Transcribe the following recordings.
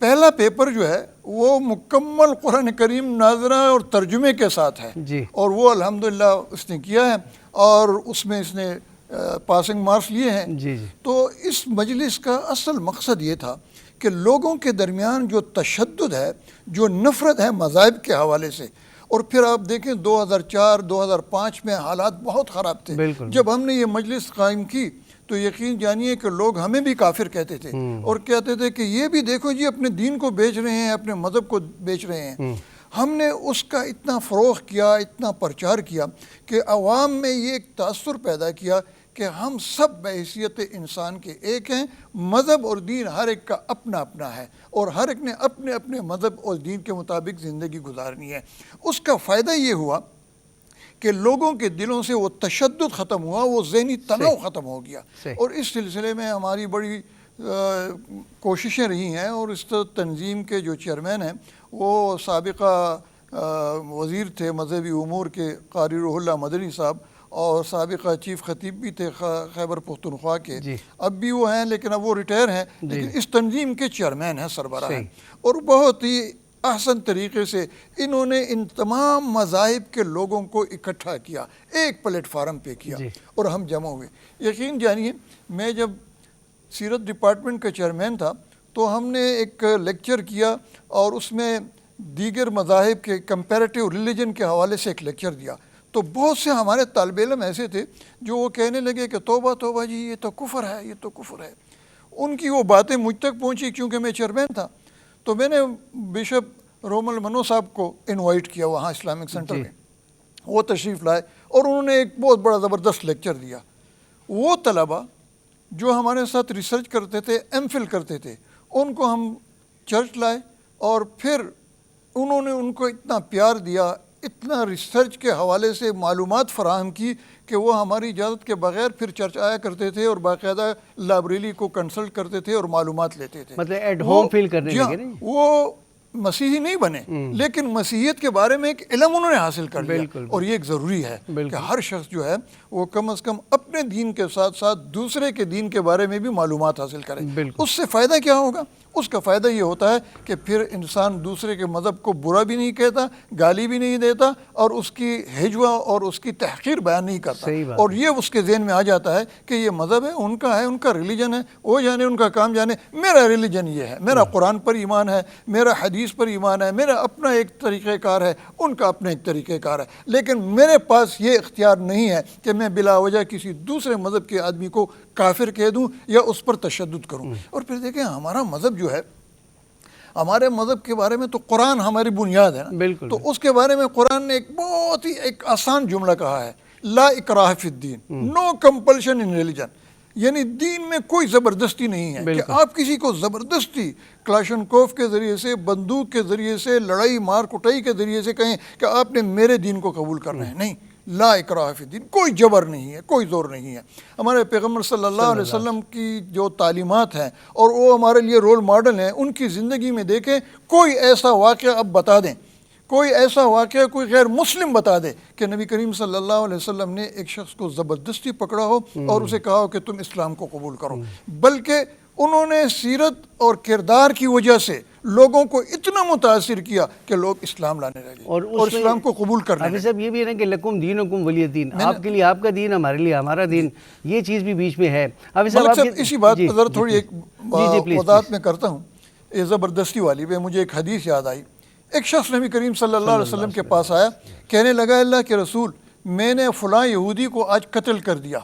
پہلا پیپر جو ہے وہ مکمل قرآن کریم ناظرہ اور ترجمے کے ساتھ ہے جی اور وہ الحمدللہ اس نے کیا ہے اور اس میں اس نے پاسنگ مارکس لیے ہیں. جی جی تو اس مجلس کا اصل مقصد یہ تھا کہ لوگوں کے درمیان جو تشدد ہے، جو نفرت ہے مذاہب کے حوالے سے، اور پھر آپ دیکھیں 2004-2005 میں حالات بہت خراب تھے. بالکل. جب ہم نے یہ مجلس قائم کی تو یقین جانیے کہ لوگ ہمیں بھی کافر کہتے تھے اور کہتے تھے کہ یہ بھی دیکھو جی اپنے دین کو بیچ رہے ہیں، اپنے مذہب کو بیچ رہے ہیں. ہم نے اس کا اتنا فروغ کیا، اتنا پرچار کیا کہ عوام میں یہ ایک تاثر پیدا کیا کہ ہم سب بحیثیت انسان کے ایک ہیں، مذہب اور دین ہر ایک کا اپنا اپنا ہے اور ہر ایک نے اپنے اپنے مذہب اور دین کے مطابق زندگی گزارنی ہے. اس کا فائدہ یہ ہوا کہ لوگوں کے دلوں سے وہ تشدد ختم ہوا، وہ ذہنی تناؤ ختم ہو گیا. اور اس سلسلے میں ہماری بڑی کوششیں رہی ہیں اور اس تنظیم کے جو چیئرمین ہیں وہ سابقہ وزیر تھے مذہبی امور کے قاری روح اللہ مدنی صاحب اور سابقہ چیف خطیب بھی تھے خیبر پختونخوا کے. اب بھی وہ ہیں لیکن اب وہ ریٹائر ہیں، لیکن اس تنظیم کے چیئرمین ہیں، سربراہ ہیں. اور بہت ہی احسن طریقے سے انہوں نے ان تمام مذاہب کے لوگوں کو اکٹھا کیا، ایک پلیٹ فارم پہ کیا اور ہم جمع ہوئے. یقین جانیے میں جب سیرت ڈپارٹمنٹ کا چیئرمین تھا تو ہم نے ایک لیکچر کیا اور اس میں دیگر مذاہب کے کمپیریٹیو ریلیجن کے حوالے سے ایک لیکچر دیا. تو بہت سے ہمارے طالب علم ایسے تھے جو وہ کہنے لگے کہ توبہ توبہ جی یہ تو کفر ہے، یہ تو کفر ہے. ان کی وہ باتیں مجھ تک پہنچی کیونکہ میں چیئرمین تھا. تو میں نے بشپ رومل منو صاحب کو انوائٹ کیا وہاں اسلامک سینٹر میں. وہ تشریف لائے اور انہوں نے ایک بہت بڑا زبردست لیکچر دیا. وہ طلبہ جو ہمارے ساتھ ریسرچ کرتے تھے، ایم فل کرتے تھے، ان کو ہم چرچ لائے اور پھر انہوں نے ان کو اتنا پیار دیا، اتنا ریسرچ کے حوالے سے معلومات فراہم کی کہ وہ ہماری اجازت کے بغیر پھر چرچ آیا کرتے تھے اور باقاعدہ لائبریری کو کنسلٹ کرتے تھے اور معلومات لیتے تھے. مطلب ایٹ ہوم فیل کرنے لگے نہیں. وہ مسیحی نہیں بنے لیکن مسیحیت کے بارے میں ایک علم انہوں نے حاصل کر لیا. اور یہ ایک ضروری ہے کہ ہر شخص جو ہے وہ کم از کم اپنے دین کے ساتھ ساتھ دوسرے کے دین کے بارے میں بھی معلومات حاصل کرے. اس سے فائدہ کیا ہوگا؟ اس کا فائدہ یہ ہوتا ہے کہ پھر انسان دوسرے کے مذہب کو برا بھی نہیں کہتا، گالی بھی نہیں دیتا اور اس کی ہجوہ اور اس کی تحقیر بیان نہیں کرتا. اور یہ اس کے ذہن میں آ جاتا ہے کہ یہ مذہب ہے، ان کا ریلیجن ہے، وہ جانے ان کا کام جانے، میرا ریلیجن یہ ہے، میرا قرآن پر ایمان ہے، میرا حدیث پر ایمان ہے، میرا اپنا ایک طریقہ کار ہے، ان کا اپنا ایک طریقہ کار ہے. لیکن میرے پاس یہ اختیار نہیں ہے کہ میں بلا وجہ کسی دوسرے مذہب کے آدمی کو کافر کہہ دوں یا اس پر تشدد کروں. اور پھر دیکھیں ہمارا مذہب جو ہے، ہمارے مذہب کے بارے میں تو قرآن ہماری بنیاد ہے نا. تو اس کے بارے میں قرآن نے ایک بہت ہی ایک آسان جملہ کہا ہے، لا اکراہ فی الدین، نو کمپلشن ان ریلیجن. یعنی دین میں کوئی زبردستی نہیں ہے کہ آپ کسی کو زبردستی کلاشنکوف کے ذریعے سے، بندوق کے ذریعے سے، لڑائی مار کٹائی کے ذریعے سے کہیں کہ آپ نے میرے دین کو قبول کرنا ہے. نہیں، لا اکراہ فی الدین، کوئی جبر نہیں ہے، کوئی زور نہیں ہے. ہمارے پیغمبر صلی اللہ علیہ وسلم کی جو تعلیمات ہیں اور وہ ہمارے لیے رول ماڈل ہیں، ان کی زندگی میں دیکھیں کوئی ایسا واقعہ اب بتا دیں، کوئی ایسا واقعہ کوئی غیر مسلم بتا دے کہ نبی کریم صلی اللہ علیہ وسلم نے ایک شخص کو زبردستی پکڑا ہو اور اسے کہا ہو کہ تم اسلام کو قبول کرو. بلکہ انہوں نے سیرت اور کردار کی وجہ سے لوگوں کو اتنا متاثر کیا کہ لوگ اسلام لانے لگے اور اسلام کو قبول کرنے لگے. صاحب یہ بھی ہے نا کہ لکم دینکم ولی دین، آپ کے لیے آپ کا دین، ہمارے لیے ہمارا دین، یہ چیز بھی بیچ میں ہے. ملک صاحب اسی بات پر ذرا تھوڑی ایک وضاحت میں کرتا ہوں، یہ زبردستی والی پہ مجھے ایک حدیث یاد آئی. ایک شخص نبی کریم صلی اللہ علیہ وسلم کے پاس آیا، کہنے لگا اللہ کے رسول، میں نے فلاں یہودی کو آج قتل کر دیا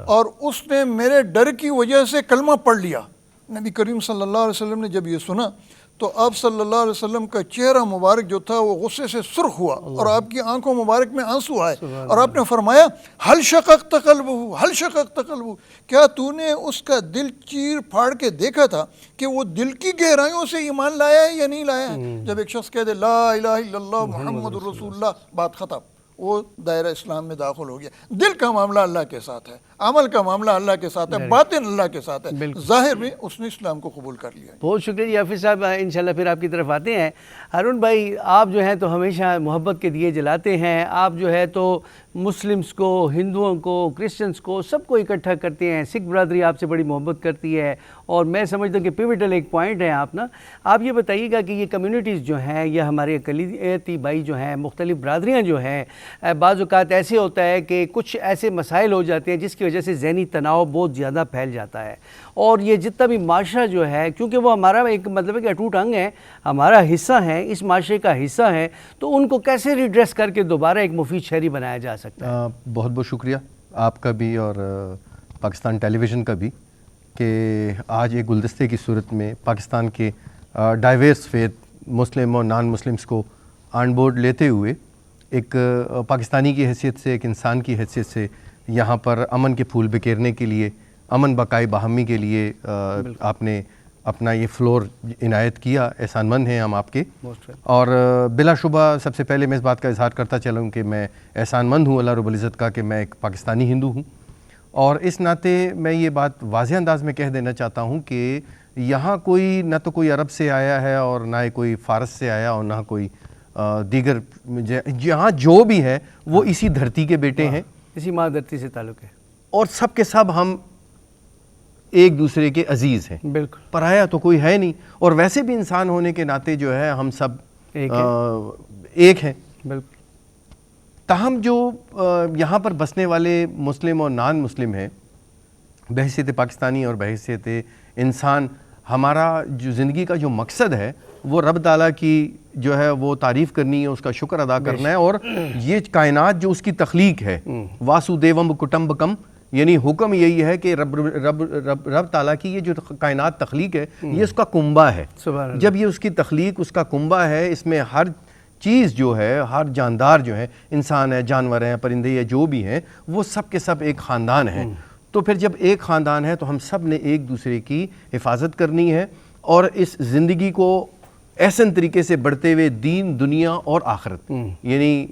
اور اس نے میرے ڈر کی وجہ سے کلمہ پڑھ لیا. نبی کریم صلی اللہ علیہ وسلم نے جب یہ سنا تو آپ صلی اللہ علیہ وسلم کا چہرہ مبارک جو تھا وہ غصے سے سرخ ہوا اور آپ کی آنکھوں مبارک میں آنسو آئے اور آپ نے فرمایا حل شققت قلبہ، حل شققت قلبہ، کیا تو نے اس کا دل چیر پھاڑ کے دیکھا تھا کہ وہ دل کی گہرائیوں سے ایمان لایا ہے یا نہیں لایا ہے؟ جب ایک شخص کہہ دے لا الہ الا اللہ محمد رسول اللہ، بات ختم، وہ دائرہ اسلام میں داخل ہو گیا. دل کا معاملہ اللہ کے ساتھ ہے. عمل کا معاملہ اللہ کے ساتھ ہے، باطن اللہ کے ساتھ ہے، ظاہر میں اس نے اسلام کو قبول کر لیا ہے۔ بہت شکریہ جی حافظ صاحب، انشاءاللہ پھر آپ کی طرف آتے ہیں۔ ہارون بھائی، آپ جو ہیں تو ہمیشہ محبت کے دیے جلاتے ہیں، آپ جو ہے تو مسلمز کو، ہندوؤں کو، کرسچنز کو، سب کو اکٹھا کرتے ہیں، سکھ برادری آپ سے بڑی محبت کرتی ہے، اور میں سمجھتا ہوں کہ پیوٹل ایک پوائنٹ ہے آپ نا۔ آپ یہ بتائیے گا کہ یہ کمیونٹیز جو ہیں یا ہمارے اقلیتی بھائی جو ہیں، مختلف برادریاں جو ہیں، بعض اوقات ایسے ہوتا ہے کہ کچھ ایسے مسائل ہو جاتے ہیں جس کی وجہ سے ذہنی تناؤ بہت زیادہ پھیل جاتا ہے، اور یہ جتنا بھی معاشرہ جو ہے، کیونکہ وہ ہمارا ایک مطلب ہے کہ اٹوٹ انگ ہے، ہمارا حصہ ہے، اس معاشرے کا حصہ ہے، تو ان کو کیسے ریڈریس کر کے دوبارہ ایک مفید شہری بنایا جا سکتا ہے؟ بہت بہت شکریہ آپ کا بھی اور پاکستان ٹیلی ویژن کا بھی کہ آج ایک گلدستے کی صورت میں پاکستان کے ڈائیورس فیتھ مسلم اور نان مسلمس کو آن بورڈ لیتے ہوئے ایک پاکستانی کی حیثیت سے، ایک انسان کی حیثیت سے یہاں پر امن کے پھول بکھیرنے کے لیے، امن بقائے باہمی کے لیے آپ نے اپنا یہ فلور عنایت کیا۔ احسان مند ہیں ہم آپ کے، اور بلا شبہ سب سے پہلے میں اس بات کا اظہار کرتا چلوں کہ میں احسان مند ہوں اللہ رب العزت کا کہ میں ایک پاکستانی ہندو ہوں، اور اس ناطے میں یہ بات واضح انداز میں کہہ دینا چاہتا ہوں کہ یہاں کوئی نہ تو کوئی عرب سے آیا ہے اور نہ ہی کوئی فارس سے آیا اور نہ کوئی دیگر، یہاں جو بھی ہے وہ اسی دھرتی کے بیٹے ہیں، اسی ماں دھرتی سے تعلق ہے، اور سب کے سب ہم ایک دوسرے کے عزیز ہیں، بالکل پرایا تو کوئی ہے نہیں، اور ویسے بھی انسان ہونے کے ناطے جو ہے ہم سب ایک ہیں۔ بالکل۔ تاہم جو یہاں پر بسنے والے مسلم اور نان مسلم ہیں، بحیثیت پاکستانی اور بحیثیت انسان، ہمارا جو زندگی کا جو مقصد ہے وہ رب تعالیٰ کی جو ہے وہ تعریف کرنی ہے، اس کا شکر ادا کرنا ہے، اور یہ کائنات جو اس کی تخلیق ہے، واسودیوم کٹمبکم، یعنی حکم یہی ہے کہ رب تعالیٰ کی یہ جو کائنات تخلیق ہے یہ اس کا کنبہ ہے۔ جب یہ اس کی تخلیق، اس کا کنبہ ہے، اس میں ہر چیز جو ہے، ہر جاندار جو ہے، انسان ہے، جانور ہیں، پرندے یا جو بھی ہیں، وہ سب کے سب ایک خاندان ہیں۔ تو پھر جب ایک خاندان ہے تو ہم سب نے ایک دوسرے کی حفاظت کرنی ہے، اور اس زندگی کو احسن طریقے سے بڑھتے ہوئے دین، دنیا اور آخرت، یعنی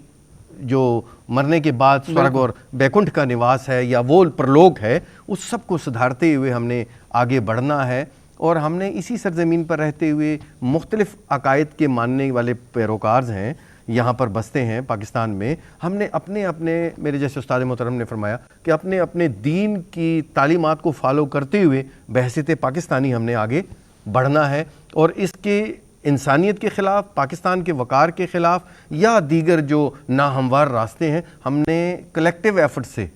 جو مرنے کے بعد سورگ اور بیکنٹھ کا نواس ہے یا وہ پرلوک ہے، اس سب کو سدھارتے ہوئے ہم نے آگے بڑھنا ہے، اور ہم نے اسی سرزمین پر رہتے ہوئے مختلف عقائد کے ماننے والے پیروکارز ہیں، یہاں پر بستے ہیں پاکستان میں، ہم نے اپنے میرے جیسے استاد محترم نے فرمایا کہ اپنے دین کی تعلیمات کو فالو کرتے ہوئے بحیثیت پاکستانی ہم نے آگے بڑھنا ہے، اور اس کے انسانیت کے خلاف، پاکستان کے وقار کے خلاف یا دیگر جو ناہموار راستے ہیں، ہم نے کلیکٹیو ایفرٹ سے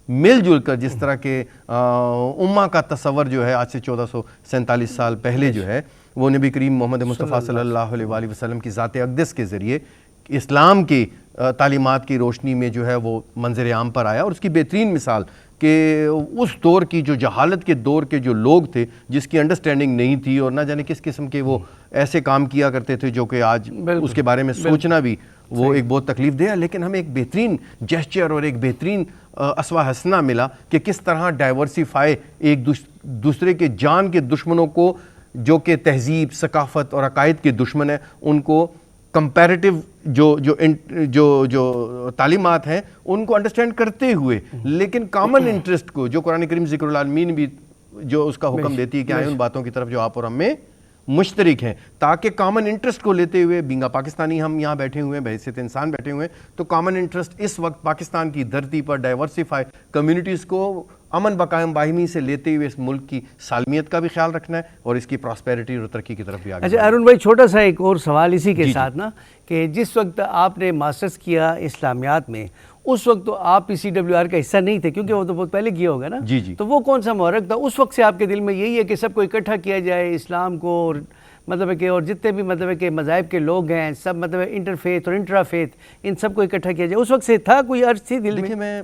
مل جل کر، جس طرح کے امہ کا تصور جو ہے آج سے 1447 سال پہلے جو ہے وہ نبی کریم محمد مصطفیٰ صلی اللہ علیہ وآلہ وسلم کی ذات اقدس کے ذریعے اسلام کی تعلیمات کی روشنی میں جو ہے وہ منظر عام پر آیا، اور اس کی بہترین مثال کہ اس دور کی جو جہالت کے دور کے جو لوگ تھے، جس کی انڈرسٹینڈنگ نہیں تھی اور نہ جانے کس قسم کے وہ ایسے کام کیا کرتے تھے جو کہ آج اس کے بارے میں سوچنا بھی وہ ایک بہت تکلیف دہ ہے، لیکن ہمیں ایک بہترین جیسچر اور ایک بہترین اسوہ حسنہ ملا کہ کس طرح ڈائیورسیفائی ایک دوسرے کے جان کے دشمنوں کو، جو کہ تہذیب، ثقافت اور عقائد کے دشمن ہیں، ان کو کمپیریٹیو جو تعلیمات ہیں ان کو انڈرسٹینڈ کرتے ہوئے، لیکن کامن انٹرسٹ کو، جو قرآن کریم ذکر العالمین بھی جو اس کا حکم دیتی ہے کہ آئیں ان باتوں کی طرف جو آپ اور ہم میں مشترک ہیں، تاکہ کامن انٹرسٹ کو لیتے ہوئے، بینگا پاکستانی ہم یہاں بیٹھے ہوئے ہیں، بحیثیت انسان بیٹھے ہوئے ہیں، تو کامن انٹرسٹ اس وقت پاکستان کی دھرتی پر ڈائیورسیفائی کمیونٹیز کو امن بقائم باہمی سے لیتے ہوئے اس ملک کی سالمیت کا بھی خیال رکھنا ہے اور اس کی پراسپیرٹی اور ترقی کی طرف بھی آگے۔ اچھا ارون بھائی، چھوٹا سا ایک اور سوال اسی کے ساتھ نا، کہ جس وقت آپ نے ماسٹرز کیا اسلامیات میں، اس وقت تو آپ پی سی ڈبلیو آر کا حصہ نہیں تھے، کیونکہ وہ تو بہت پہلے کیا ہوگا نا؟ جی جی۔ تو وہ کون سا محرک تھا اس وقت سے آپ کے دل میں؟ یہی ہے کہ سب کو اکٹھا کیا جائے، اسلام کو، اور مطلب ہے کہ اور جتنے بھی مطلب ہے کہ مذاہب کے لوگ ہیں سب، مطلب انٹر فیتھ اور انٹرا فیتھ، ان سب کو اکٹھا کیا جائے، اس وقت سے تھا کوئی عرض تھی دل میں؟ دیکھیں، میں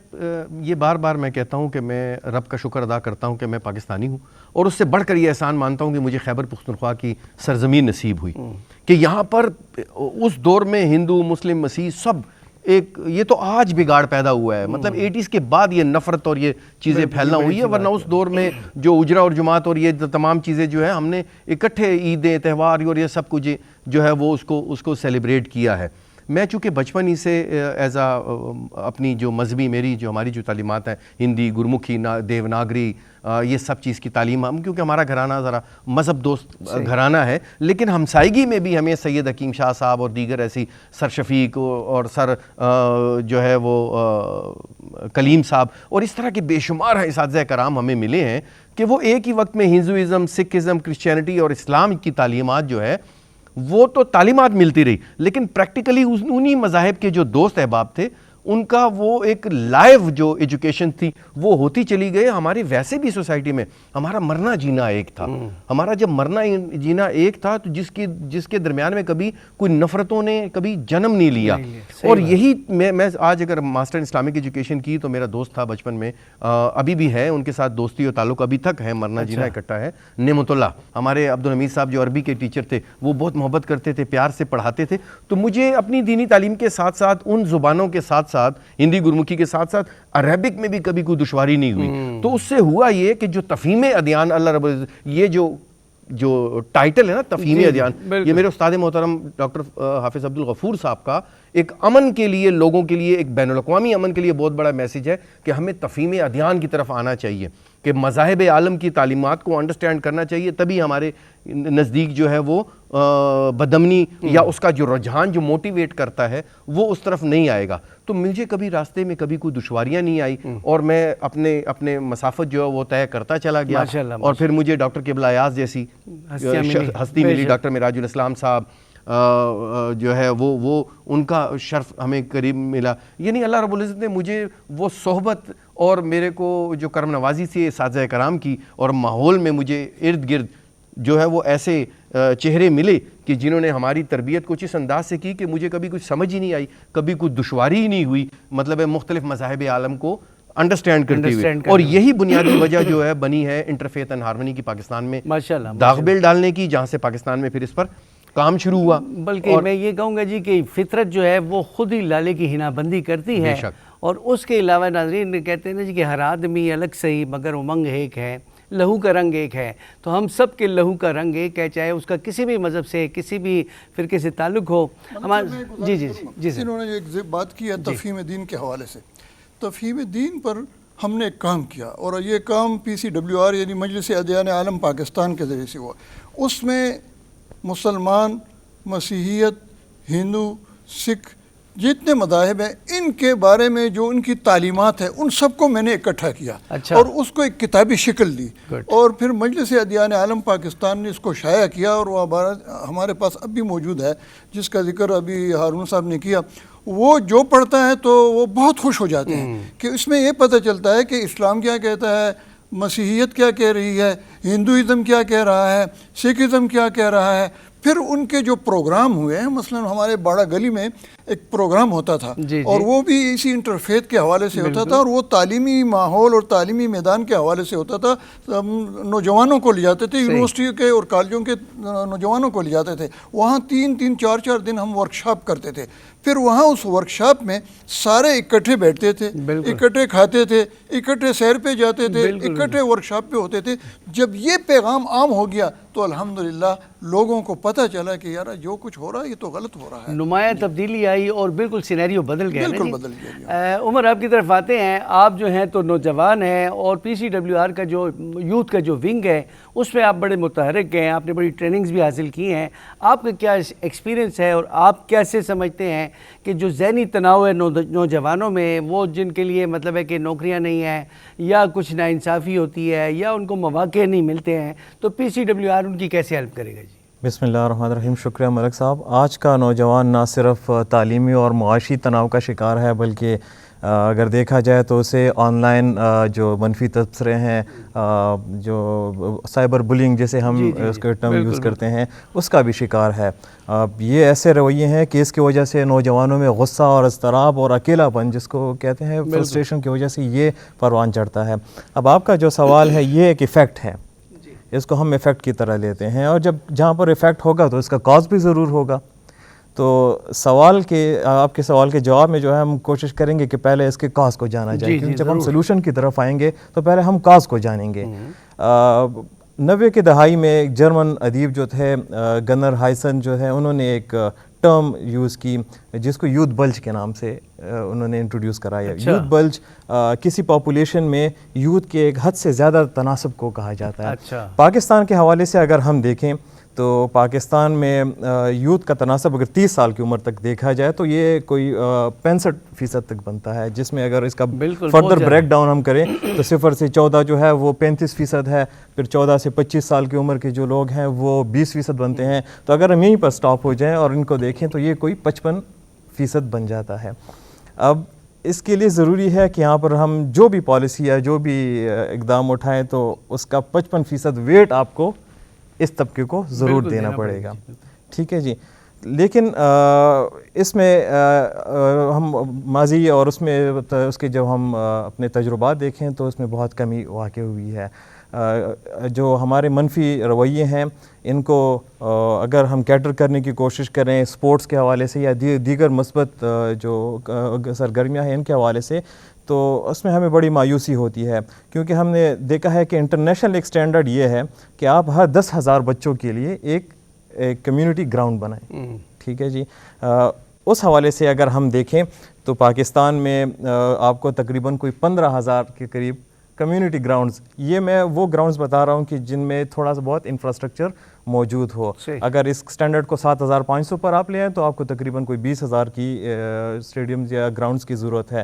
یہ بار بار میں کہتا ہوں کہ میں رب کا شکر ادا کرتا ہوں کہ میں پاکستانی ہوں، اور اس سے بڑھ کر یہ احسان مانتا ہوں کہ مجھے خیبر پختونخوا کی سرزمین نصیب ہوئی، کہ یہاں پر اس دور میں ہندو، مسلم، مسیح سب ایک، یہ تو آج بگاڑ پیدا ہوا ہے، مطلب 80s کے بعد یہ نفرت اور یہ چیزیں پھیلنا ہوئی ہے، ورنہ اس دور میں جو اجرا اور جماعت اور یہ تمام چیزیں جو ہے ہم نے اکٹھے عیدیں، تہوار اور یہ سب کچھ جو ہے وہ اس کو سیلیبریٹ کیا ہے۔ میں چونکہ بچپن ہی سے ایز اپنی جو مذہبی میری جو ہماری جو تعلیمات ہیں ہندی گرمکھی دیوناگری یہ سب چیز کی تعلیم ہم کیونکہ ہمارا گھرانہ ذرا مذہب دوست گھرانہ ہے لیکن ہمسائیگی میں بھی ہمیں سید حکیم شاہ صاحب اور دیگر ایسی سر شفیق اور سر جو ہے وہ کلیم صاحب اور اس طرح کے بے شمار اساتذہ کرام ہمیں ملے ہیں کہ وہ ایک ہی وقت میں ہندوازم سکھزم کرسچینٹی اور اسلام کی تعلیمات جو ہے وہ تو تعلیمات ملتی رہی لیکن پریکٹیکلی انہی مذاہب کے جو دوست احباب تھے ان کا وہ ایک لائیو جو ایجوکیشن تھی وہ ہوتی چلی گئی. ہماری ویسے بھی سوسائٹی میں ہمارا مرنا جینا ایک تھا. ہمارا جب مرنا جینا ایک تھا تو جس کے درمیان میں کبھی کوئی نفرتوں نے کبھی جنم نہیں لیا. اور یہی میں آج اگر ماسٹر اسلامک ایجوکیشن کی تو میرا دوست تھا بچپن میں ابھی بھی ہے ان کے ساتھ دوستی اور تعلق ابھی تک ہے مرنا جینا اکٹھا ہے. نعمت اللہ ہمارے عبدالحمید صاحب جو عربی کے ٹیچر تھے وہ بہت محبت کرتے تھے پیار سے پڑھاتے تھے. تو مجھے اپنی دینی تعلیم کے ساتھ ساتھ ان زبانوں کے ساتھ ہندی گرمکھی کے ساتھ ساتھ عربک میں بھی کبھی کوئی دشواری نہیں ہوئی. تو اس سے ہوا یہ کہ جو تفہیم ادیان اللہ رب یہ جو ٹائٹل ہے نا تفہیم ادیان یہ میرے استاد محترم ڈاکٹر حافظ عبد الغفور صاحب کا ایک امن کے لیے لوگوں کے لیے ایک بین الاقوامی امن کے لیے بہت بڑا میسیج ہے کہ ہمیں تفہیم ادیان کی طرف آنا چاہیے کہ مذاہب عالم کی تعلیمات کو انڈرسٹینڈ کرنا چاہیے تبھی ہمارے نزدیک جو ہے وہ بدامنی یا اس کا جو رجحان جو موٹیویٹ کرتا ہے وہ اس طرف نہیں آئے گا. تو مجھے کبھی راستے میں کبھی کوئی دشواریاں نہیں آئی اور میں اپنے مسافت جو ہے وہ طے کرتا چلا گیا. اور پھر مجھے ڈاکٹر قبلہ ایاز جیسی ہستی ملی ڈاکٹر معراج الاسلام صاحب جو ہے وہ ان کا شرف ہمیں قریب ملا. یعنی اللہ رب العزت نے مجھے وہ صحبت اور میرے کو جو کرم نوازی سے اساتذہ کرام کی اور ماحول میں مجھے ارد گرد جو ہے وہ ایسے چہرے ملے کہ جنہوں نے ہماری تربیت کچھ اس انداز سے کی کہ مجھے کبھی کچھ سمجھ ہی نہیں آئی کبھی کوئی دشواری ہی نہیں ہوئی مطلب مختلف مذاہب عالم کو انڈرسٹینڈ کرتے ہوئے. اور یہی بنیادی وجہ جو ہے بنی ہے انٹرفیتھ اینڈ ہارمنی کی پاکستان میں داغ بیل ڈالنے کی جہاں سے پاکستان میں پھر اس پر کام شروع ہوا. بلکہ میں یہ کہوں گا جی کہ فطرت جو ہے وہ خود ہی لالے کی ہنا بندی کرتی ہے اور اس کے علاوہ ناظرین کہتے ہیں نا جی کہ ہر آدمی الگ صحیح مگر امنگ ایک ہے لہو کا رنگ ایک ہے. تو ہم سب کے لہو کا رنگ ایک ہے چاہے اس کا کسی بھی مذہب سے کسی بھی فرقے سے تعلق ہو. جی سر انہوں نے ایک بات کی ہے تفہیم دین کے حوالے سے. تفہیم دین پر ہم نے ایک کام کیا اور یہ کام PCWR یعنی مجلس ادیان عالم پاکستان کے ذریعے سے ہوا. اس میں مسلمان مسیحیت ہندو سکھ جتنے مذاہب ہیں ان کے بارے میں جو ان کی تعلیمات ہیں ان سب کو میں نے اکٹھا کیا اور اس کو ایک کتابی شکل دی اور پھر مجلس ادیان عالم پاکستان نے اس کو شائع کیا اور وہ ہمارے پاس اب بھی موجود ہے جس کا ذکر ابھی ہارون صاحب نے کیا. وہ جو پڑھتا ہے تو وہ بہت خوش ہو جاتے ہیں کہ اس میں یہ پتہ چلتا ہے کہ اسلام کیا کہتا ہے مسیحیت کیا کہہ رہی ہے ہندوازم کیا کہہ رہا ہے سکھزم کیا کہہ رہا ہے. پھر ان کے جو پروگرام ہوئے ہیں مثلا ہمارے باڑہ گلی میں ایک پروگرام ہوتا تھا اور وہ بھی اسی انٹرفیتھ کے حوالے سے ہوتا تھا اور وہ تعلیمی ماحول اور تعلیمی میدان کے حوالے سے ہوتا تھا. نوجوانوں کو لے جاتے تھے یونیورسٹی کے اور کالجوں کے نوجوانوں کو لے جاتے تھے. وہاں 3-3 4-4 دن ہم ورکشاپ کرتے تھے. پھر وہاں اس ورکشاپ میں سارے اکٹھے بیٹھتے تھے اکٹھے کھاتے تھے اکٹھے سیر پہ جاتے تھے اکٹھے ورکشاپ پہ ہوتے تھے. جب یہ پیغام عام ہو گیا تو الحمدللہ لوگوں کو پتہ چلا کہ یار جو کچھ ہو رہا ہے یہ تو غلط ہو رہا ہے. نمایاں تبدیلی آئی اور بالکل سینیریو بدل گیا. بالکل بدل گیا. عمر آپ کی طرف آتے ہیں. آپ جو ہیں تو نوجوان ہیں اور PCWR کا جو یوتھ کا جو ونگ ہے اس میں آپ بڑے متحرک ہیں آپ نے بڑی ٹریننگز بھی حاصل کی ہیں. آپ کا کیا ایکسپیرینس ہے اور آپ کیسے سمجھتے ہیں کہ جو ذہنی تناؤ ہے نوجوانوں میں وہ جن کے لیے مطلب ہے کہ نوکریاں نہیں ہیں یا کچھ ناانصافی ہوتی ہے یا ان کو مواقع نہیں ملتے ہیں تو PCWR ان کی کیسے ہیلپ کرے گا جی؟ بسم اللہ الرحمن الرحیم. شکریہ ملک صاحب. آج کا نوجوان نہ صرف تعلیمی اور معاشی تناؤ کا شکار ہے بلکہ اگر دیکھا جائے تو اسے آن لائن جو منفی تبصرے ہیں جو سائبر بلنگ جیسے ہم اس کا ٹرم یوز کرتے ہیں اس کا بھی شکار ہے. یہ ایسے رویے ہیں کہ اس کی وجہ سے نوجوانوں میں غصہ اور اضطراب اور اکیلا پن جس کو کہتے ہیں فرسٹریشن کی وجہ سے یہ پروان چڑھتا ہے. اب آپ کا جو سوال ہے یہ ایک ایفیکٹ ہے اس کو ہم ایفیکٹ کی طرح لیتے ہیں اور جب جہاں پر ایفیکٹ ہوگا تو اس کا کاز بھی ضرور ہوگا. تو سوال کے آپ کے سوال کے جواب میں جو ہے ہم کوشش کریں گے کہ پہلے اس کے کاز کو جانا جائے کیونکہ جب ہم سلوشن کی طرف آئیں گے تو پہلے ہم کاز کو جانیں گے. 90 کی دہائی میں ایک جرمن ادیب جو تھے گنر ہائسن جو ہے انہوں نے ایک ٹرم یوز کی جس کو یوتھ بلج کے نام سے انہوں نے انٹروڈیوس کرایا. یوتھ بلج کسی پاپولیشن میں یوتھ کے ایک حد سے زیادہ تناسب کو کہا جاتا ہے. پاکستان کے حوالے سے اگر ہم دیکھیں تو پاکستان میں یوتھ کا تناسب اگر 30 سال کی عمر تک دیکھا جائے تو یہ کوئی 65% تک بنتا ہے, جس میں اگر اس کا فردر بریک ڈاؤن ہم کریں تو 0 سے 14 جو ہے وہ 35% ہے, پھر 14 سے 25 سال کی عمر کے جو لوگ ہیں وہ 20% بنتے ہیں. تو اگر ہم یہیں پر سٹاپ ہو جائیں اور ان کو دیکھیں تو یہ کوئی 55% بن جاتا ہے. اب اس کے لیے ضروری ہے کہ یہاں پر ہم جو بھی پالیسی یا جو بھی اقدام اٹھائیں تو اس کا 55% ویٹ آپ کو اس طبقے کو ضرور دینا پڑے گا. ٹھیک ہے جی. لیکن اس میں ہم ماضی اور اس کے جب ہم اپنے تجربات دیکھیں تو اس میں بہت کمی واقع ہوئی ہے. جو ہمارے منفی رویے ہیں ان کو اگر ہم کیٹر کرنے کی کوشش کریں سپورٹس کے حوالے سے یا دیگر مثبت جو سرگرمیاں ہیں ان کے حوالے سے, تو اس میں ہمیں بڑی مایوسی ہوتی ہے, کیونکہ ہم نے دیکھا ہے کہ انٹرنیشنل ایک سٹینڈرڈ یہ ہے کہ آپ ہر 10,000 بچوں کے لیے ایک کمیونٹی گراؤنڈ بنائیں. ٹھیک ہے جی. اس حوالے سے اگر ہم دیکھیں تو پاکستان میں آپ کو تقریباً کوئی 15,000 کے قریب کمیونٹی گراؤنڈز, یہ میں وہ گراؤنڈز بتا رہا ہوں کہ جن میں تھوڑا سا بہت انفراسٹرکچر موجود ہو. اگر اس سٹینڈرڈ کو 7,500 پر آپ لے آئیں تو آپ کو تقریباً کوئی 20,000 کی اسٹیڈیمز یا گراؤنڈز کی ضرورت ہے.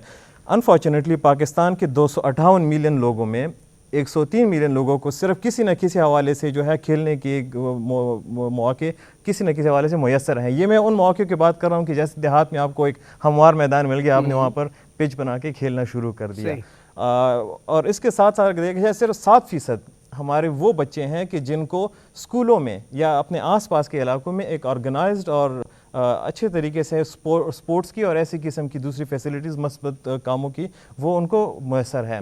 انفارچونیٹلی پاکستان کے 258 ملین لوگوں میں 103 ملین لوگوں کو صرف کسی نہ کسی حوالے سے جو ہے کھیلنے کے مواقع کسی نہ کسی حوالے سے میسر ہیں. یہ میں ان مواقع کی بات کر رہا ہوں کہ جیسے دیہات میں آپ کو ایک ہموار میدان مل گیا, آپ نے وہاں پر پچ بنا کے کھیلنا شروع کر دیا. اور اس کے ساتھ ساتھ دیکھا جائے صرف 7% ہمارے وہ بچے ہیں کہ جن کو اسکولوں میں یا اپنے آس پاس کے علاقوں میں ایک آرگنائزڈ اور اچھے طریقے سے سپورٹس کی اور ایسی قسم کی دوسری فیسلٹیز مثبت کاموں کی وہ ان کو میسر ہے.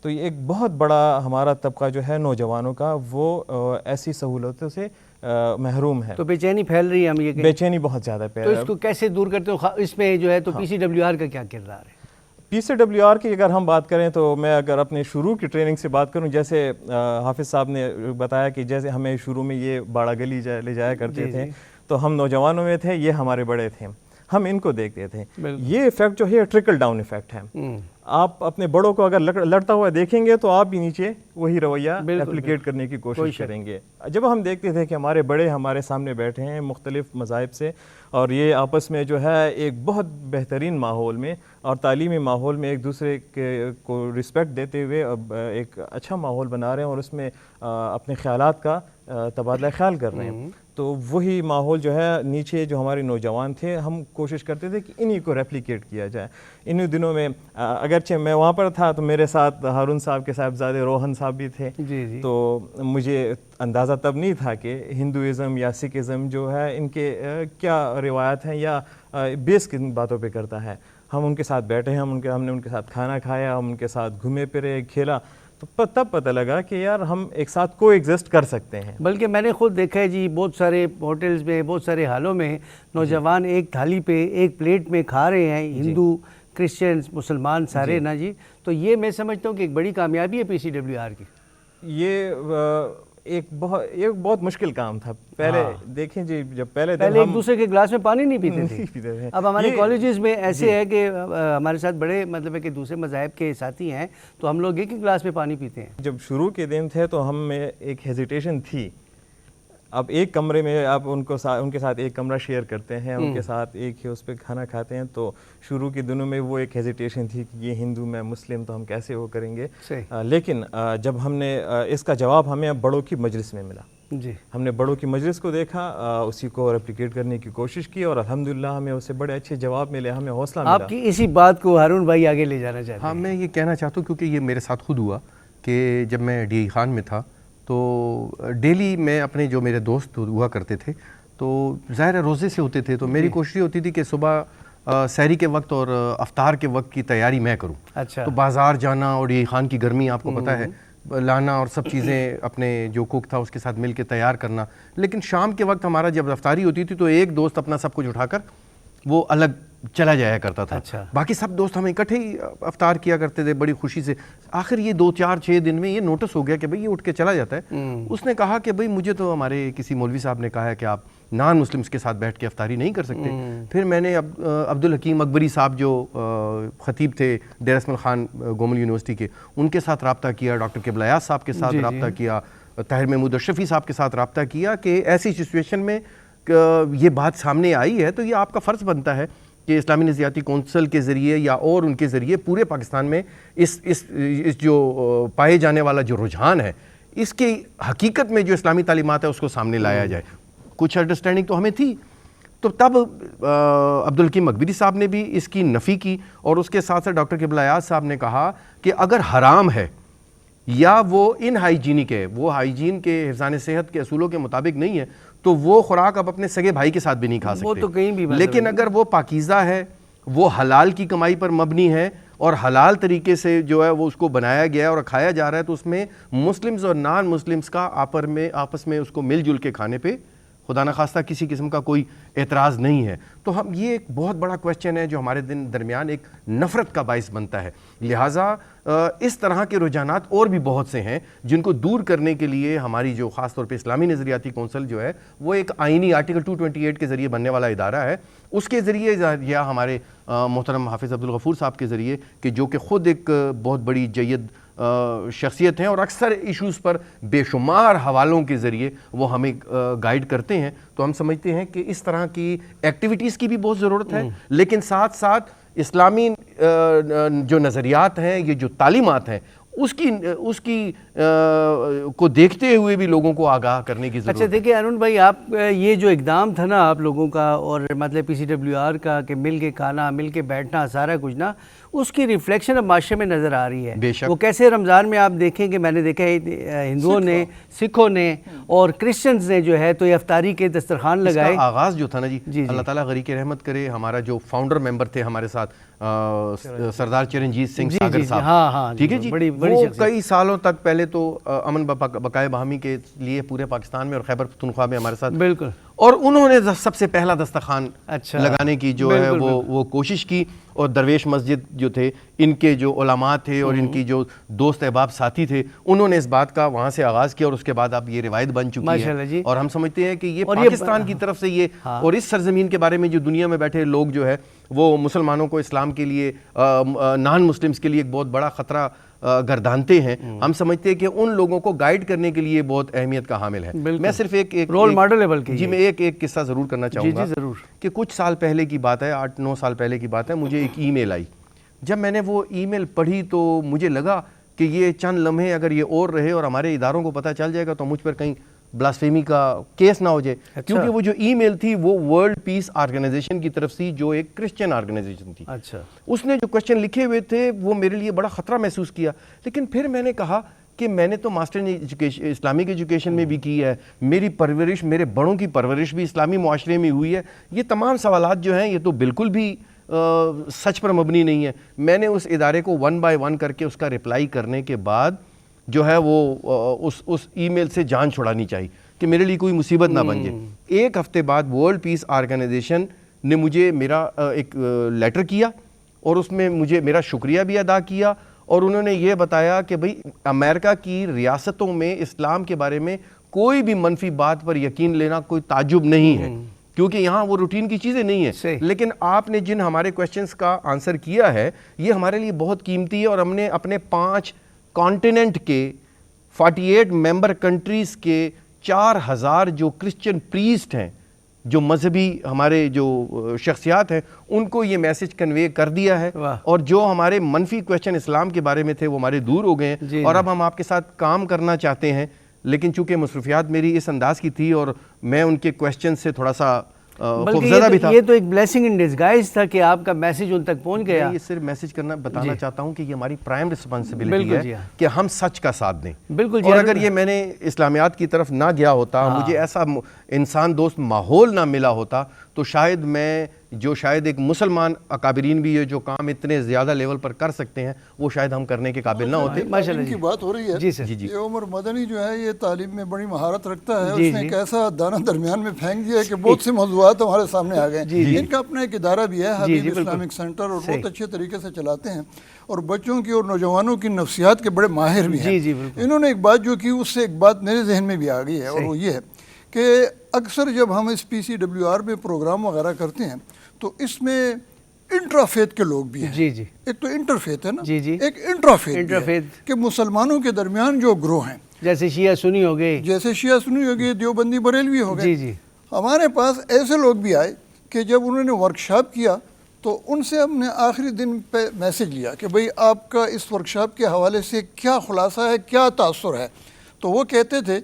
تو یہ ایک بہت بڑا ہمارا طبقہ جو ہے نوجوانوں کا وہ ایسی سہولتوں سے محروم ہے. تو بے چینی پھیل رہی ہے, ہم یہ بے چینی بہت زیادہ پھیل رہی ہے. تو اس کو کیسے دور کرتے ہو؟ اس میں جو ہے تو PCWR کا کیا کردار ہے؟ PCWR کی اگر ہم بات کریں تو میں اگر اپنے شروع کی ٹریننگ سے بات کروں, جیسے حافظ صاحب نے بتایا کہ جیسے ہمیں شروع میں یہ باڑا گلی لے جایا کرتے تھے تو ہم نوجوانوں میں تھے, یہ ہمارے بڑے تھے, ہم ان کو دیکھتے تھے. یہ ایفیکٹ جو ہے ٹرکل ڈاؤن ایفیکٹ ہے. آپ اپنے بڑوں کو اگر لڑتا ہوا دیکھیں گے تو آپ بھی نیچے وہی رویہ ایپلیکیٹ کرنے کی کوشش کریں گے. جب ہم دیکھتے تھے کہ ہمارے بڑے ہمارے سامنے بیٹھے ہیں مختلف مذاہب سے اور یہ آپس میں جو ہے ایک بہت بہترین ماحول میں اور تعلیمی ماحول میں ایک دوسرے کو رسپیکٹ دیتے ہوئے ایک اچھا ماحول بنا رہے ہیں اور اس میں اپنے خیالات کا تبادلہ خیال کر رہے ہیں, تو وہی ماحول جو ہے نیچے جو ہمارے نوجوان تھے ہم کوشش کرتے تھے کہ انہی کو ریپلیکیٹ کیا جائے. انہی دنوں میں اگرچہ میں وہاں پر تھا تو میرے ساتھ ہارون صاحب کے صاحبزادے روہن صاحب بھی تھے, تو مجھے اندازہ تب نہیں تھا کہ ہندوازم یا سکھ ازم جو ہے ان کے کیا روایات ہیں یا بیس کن باتوں پہ کرتا ہے. ہم ان کے ساتھ بیٹھے, ہم نے ان کے ساتھ کھانا کھایا, ہم ان کے ساتھ گھومے پھرے, کھیلا, تو تب پتہ لگا کہ یار ہم ایک ساتھ کو ایگزسٹ کر سکتے ہیں. بلکہ میں نے خود دیکھا ہے جی, بہت سارے ہوٹلز میں, بہت سارے حالوں میں نوجوان ایک تھالی پہ ایک پلیٹ میں کھا رہے ہیں, ہندو کرسچنز مسلمان سارے نا جی. تو یہ میں سمجھتا ہوں کہ ایک بڑی کامیابی ہے PCWR کی. یہ ایک بہت مشکل کام تھا. پہلے دیکھیں جی, جب پہلے ایک دوسرے کے گلاس میں پانی نہیں پیتے تھے. اب ہمارے کالجز میں ایسے ہے کہ ہمارے ساتھ بڑے مطلب ہے کہ دوسرے مذاہب کے ساتھی ہیں تو ہم لوگ ایک ہی گلاس میں پانی پیتے ہیں. جب شروع کے دن تھے تو ہم میں ایک ہیزیٹیشن تھی. اب ایک کمرے میں آپ ان کے ساتھ ایک کمرہ شیئر کرتے ہیں, ان کے ساتھ ایک ہی اس پہ کھانا کھاتے ہیں, تو شروع کے دنوں میں وہ ایک ہیزیٹیشن تھی کہ یہ ہندو میں مسلم تو ہم کیسے وہ کریں گے. لیکن جب ہم نے اس کا جواب ہمیں بڑوں کی مجلس میں ملا, ہم نے بڑوں کی مجلس کو دیکھا, اسی کو ریپلیکیٹ کرنے کی کوشش کی اور الحمدللہ ہمیں اس سے بڑے اچھے جواب ملے, ہمیں حوصلہ ملا. آپ کی اسی بات کو ہارون بھائی آگے لے جانا چاہتے ہیں. ہاں, میں یہ کہنا چاہتا ہوں کیونکہ یہ میرے ساتھ خود ہوا کہ جب میں DI خان میں تھا تو ڈیلی میں اپنے جو میرے دوست ہوا کرتے تھے تو ظاہر ہے روزے سے ہوتے تھے, تو میری کوشش ہوتی تھی کہ صبح سحری کے وقت اور افطار کے وقت کی تیاری میں کروں. اچھا. تو بازار جانا اور DI خان کی گرمی آپ کو پتہ ہے, لانا اور سب چیزیں اپنے جو کوک تھا اس کے ساتھ مل کے تیار کرنا. لیکن شام کے وقت ہمارا جب افطاری ہوتی تھی تو ایک دوست اپنا سب کچھ اٹھا کر وہ الگ چلا جایا کرتا تھا. اچھا. باقی سب دوست ہم اکٹھے ہی افطار کیا کرتے تھے بڑی خوشی سے. آخر یہ 2-4-6 دن میں یہ نوٹس ہو گیا کہ بھئی یہ اٹھ کے چلا جاتا ہے. اس نے کہا کہ بھئی مجھے تو ہمارے کسی مولوی صاحب نے کہا ہے کہ آپ نان مسلمس کے ساتھ بیٹھ کے افطاری نہیں کر سکتے. پھر میں نے عبدالحکیم اکبری صاحب جو خطیب تھے ڈیر اسماعیل خان گومل یونیورسٹی کے, ان کے ساتھ رابطہ کیا, ڈاکٹر قبلہ ایاز صاحب کے ساتھ رابطہ کیا, طاہر محمود اشرفی صاحب کے ساتھ رابطہ کیا کہ ایسی سچویشن میں یہ بات سامنے آئی ہے تو یہ آپ کا فرض بنتا ہے کہ اسلامی نظریاتی کونسل کے ذریعے یا اور ان کے ذریعے پورے پاکستان میں اس جو پائے جانے والا جو رجحان ہے اس کی حقیقت میں جو اسلامی تعلیمات ہے اس کو سامنے لایا جائے. کچھ انڈرسٹینڈنگ تو ہمیں تھی. تو تب عبدالحکیم اکبری صاحب نے بھی اس کی نفی کی, اور اس کے ساتھ ساتھ ڈاکٹر قبلہ ایاز صاحب نے کہا کہ اگر حرام ہے یا وہ ان ہائیجینک ہے, وہ ہائیجین کے حفظان صحت کے اصولوں کے مطابق نہیں ہے, تو وہ خوراک آپ اپنے سگے بھائی کے ساتھ بھی نہیں کھا سکتے. وہ تو کہیں بھی لیکن اگر وہ پاکیزہ ہے, وہ حلال کی کمائی پر مبنی ہے اور حلال طریقے سے جو ہے وہ اس کو بنایا گیا ہے اور کھایا جا رہا ہے, تو اس میں مسلمز اور نان مسلمز کا آپس میں اس کو مل جل کے کھانے پہ خدا نخواستہ کسی قسم کا کوئی اعتراض نہیں ہے. تو ہم یہ ایک بہت بڑا کویسچن ہے جو ہمارے درمیان ایک نفرت کا باعث بنتا ہے. لہٰذا اس طرح کے رجحانات اور بھی بہت سے ہیں جن کو دور کرنے کے لیے ہماری جو خاص طور پہ اسلامی نظریاتی کونسل جو ہے وہ ایک آئینی آرٹیکل 228 کے ذریعے بننے والا ادارہ ہے, اس کے ذریعے یا ہمارے محترم حافظ عبدالغفور صاحب کے ذریعے کہ جو کہ خود ایک بہت بڑی جید شخصیت ہیں اور اکثر ایشوز پر بے شمار حوالوں کے ذریعے وہ ہمیں گائیڈ کرتے ہیں. تو ہم سمجھتے ہیں کہ اس طرح کی ایکٹیویٹیز کی بھی بہت ضرورت ہے, لیکن ساتھ ساتھ اسلامی جو نظریات ہیں, یہ جو تعلیمات ہیں, اس کی کو دیکھتے ہوئے بھی لوگوں کو آگاہ کرنے کی ضرورت ہے. اچھا دیکھیں ارون بھائی, آپ یہ جو اقدام تھا نا آپ لوگوں کا اور مطلب PCWR کا کہ مل کے کھانا, مل کے بیٹھنا, سارا کچھ نا, اس کی ریفلیکشن اب معاشرے میں نظر آ رہی ہے. بے شک. وہ کیسے رمضان میں آپ دیکھیں کہ میں نے دیکھا ہے ہندوؤں نے, سکھوں نے اور کرسچنز نے جو ہے تو یہ افطاری کے دسترخوان لگائے. اس کا آغاز جو تھا نا جی, اللہ تعالیٰ غریق رحمت کرے, ہمارا جو فاؤنڈر ممبر تھے ہمارے ساتھ سردار چرنجیت سنگھ ساگر صاحب, ٹھیک ہے جی, وہ کئی سالوں تک پہلے تو امن بقائے باہمی کے لیے پورے پاکستان میں اور خیبر پختونخوا میں ہمارے ساتھ, بالکل, اور انہوں نے سب سے پہلا دسترخوان لگانے کی جو ہے وہ کوشش کی. اور درویش مسجد جو تھے, ان کے جو علماء تھے اور ان کی جو دوست احباب ساتھی تھے, انہوں نے اس بات کا وہاں سے آغاز کیا اور اس کے بعد اب یہ روایت بن چکی ہے. اور ہم سمجھتے ہیں کہ یہ پاکستان کی طرف سے یہ اور اس سرزمین کے بارے میں جو دنیا میں بیٹھے لوگ جو ہے وہ مسلمانوں کو اسلام کے لیے, نان مسلمز کے لیے ایک بہت بڑا خطرہ گردانتے ہیں. ہم سمجھتے ہیں کہ ان لوگوں کو گائیڈ کرنے کے لیے بہت اہمیت کا حامل ہے. میں صرف ایک رول ماڈل لیول کی جی میں ایک قصہ ضرور کرنا چاہوں گا کہ کچھ سال پہلے کی بات ہے, 8-9 سال پہلے کی بات ہے, مجھے ایک ای میل آئی. جب میں نے وہ ای میل پڑھی تو مجھے لگا کہ یہ چند لمحے اگر یہ اور رہے اور ہمارے اداروں کو پتہ چل جائے گا تو مجھ پر کہیں بلاسفیمی کا کیس نہ ہو جائے. کیونکہ وہ جو ای میل تھی وہ ورلڈ پیس آرگنائزیشن کی طرف سے جو ایک کرسچن آرگنائزیشن تھی. اچھا, اس نے جو کوسچن لکھے ہوئے تھے وہ میرے لیے بڑا خطرہ محسوس کیا. لیکن پھر میں نے کہا کہ میں نے تو ماسٹر اسلامک ایجوکیشن میں بھی کی ہے, میری پرورش, میرے بڑوں کی پرورش بھی اسلامی معاشرے میں ہوئی ہے. یہ تمام سوالات جو ہیں یہ تو بالکل بھی سچ پر مبنی نہیں ہے. میں نے اس ادارے کو 1 by 1 کر کے اس کا رپلائی کرنے کے بعد جو ہے وہ اس ای میل سے جان چھڑانی چاہیے کہ میرے لیے کوئی مصیبت نہ بن جائے. ایک ہفتے بعد ورلڈ پیس آرگنائزیشن نے مجھے میرا ایک لیٹر کیا اور اس میں مجھے میرا شکریہ بھی ادا کیا, اور انہوں نے یہ بتایا کہ بھئی امریکہ کی ریاستوں میں اسلام کے بارے میں کوئی بھی منفی بات پر یقین لینا کوئی تعجب نہیں ہے, کیونکہ یہاں وہ روٹین کی چیزیں نہیں ہیں. لیکن آپ نے جن ہمارے کویسچنز کا آنسر کیا ہے یہ ہمارے لیے بہت قیمتی ہے, اور ہم نے اپنے 5 کانٹیننٹ کے 48 ممبر کنٹریز کے 4000 جو کرسچن پریسٹ ہیں, جو مذہبی ہمارے جو شخصیات ہیں, ان کو یہ میسج کنوے کر دیا ہے. اور جو ہمارے منفی کویسچن اسلام کے بارے میں تھے وہ ہمارے دور ہو گئے ہیں, اور اب ہم آپ کے ساتھ کام کرنا چاہتے ہیں. لیکن چونکہ مصروفیات میری اس انداز کی تھی اور میں ان کے کویسچن سے تھوڑا سا خوفزدہ بھی تھا. یہ تو ایک بلیسنگ ان ڈسگائز تھا کہ آپ کا میسج ان تک پہنچ گیا. یہ صرف میسج کرنا بتانا چاہتا ہوں کہ یہ ہماری پرائم رسپانسبلٹی ہے کہ ہم سچ کا ساتھ دیں. بالکل. اور اگر یہ میں نے اسلامیات کی طرف نہ گیا ہوتا, مجھے ایسا انسان دوست ماحول نہ ملا ہوتا, تو شاید میں جو شاید ایک مسلمان اکابرین بھی ہے جو کام اتنے زیادہ لیول پر کر سکتے ہیں وہ شاید ہم کرنے کے قابل نہ ہوتے. تعلیم کی بات ہو رہی ہے. جی سر. یہ عمر مدنی جو ہے یہ تعلیم میں بڑی مہارت رکھتا ہے. اس نے ایک ایسا دانہ درمیان میں پھینک دیا ہے کہ بہت سے موضوعات ہمارے سامنے آ گئے. ان کا اپنا ایک ادارہ بھی ہے, حبیب اسلامک سینٹر, اور بہت اچھے طریقے سے چلاتے ہیں, اور بچوں کی اور نوجوانوں کی نفسیات کے بڑے ماہر بھی ہیں. انہوں نے ایک بات جو کی اس سے ایک بات میرے ذہن میں بھی آ گئی ہے, اور وہ یہ ہے کہ اکثر جب ہم اس PCWR میں پروگرام وغیرہ کرتے ہیں تو اس میں انٹرافیت کے لوگ بھی ہیں. جی جی. ایک تو انٹرفیت ہے نا, جی جی. ایک انٹرافیت انٹرفیت کہ مسلمانوں کے درمیان جو گروہ ہیں, جیسے شیعہ سنی ہو گئے, جیسے شیعہ سنی ہو گئے, دیوبندی بریلوی ہو گئے. جی جی. ہمارے پاس ایسے لوگ بھی آئے کہ جب انہوں نے ورکشاپ کیا تو ان سے ہم نے آخری دن پہ میسج لیا کہ بھئی آپ کا اس ورکشاپ کے حوالے سے کیا خلاصہ ہے, کیا تاثر ہے. تو وہ کہتے تھے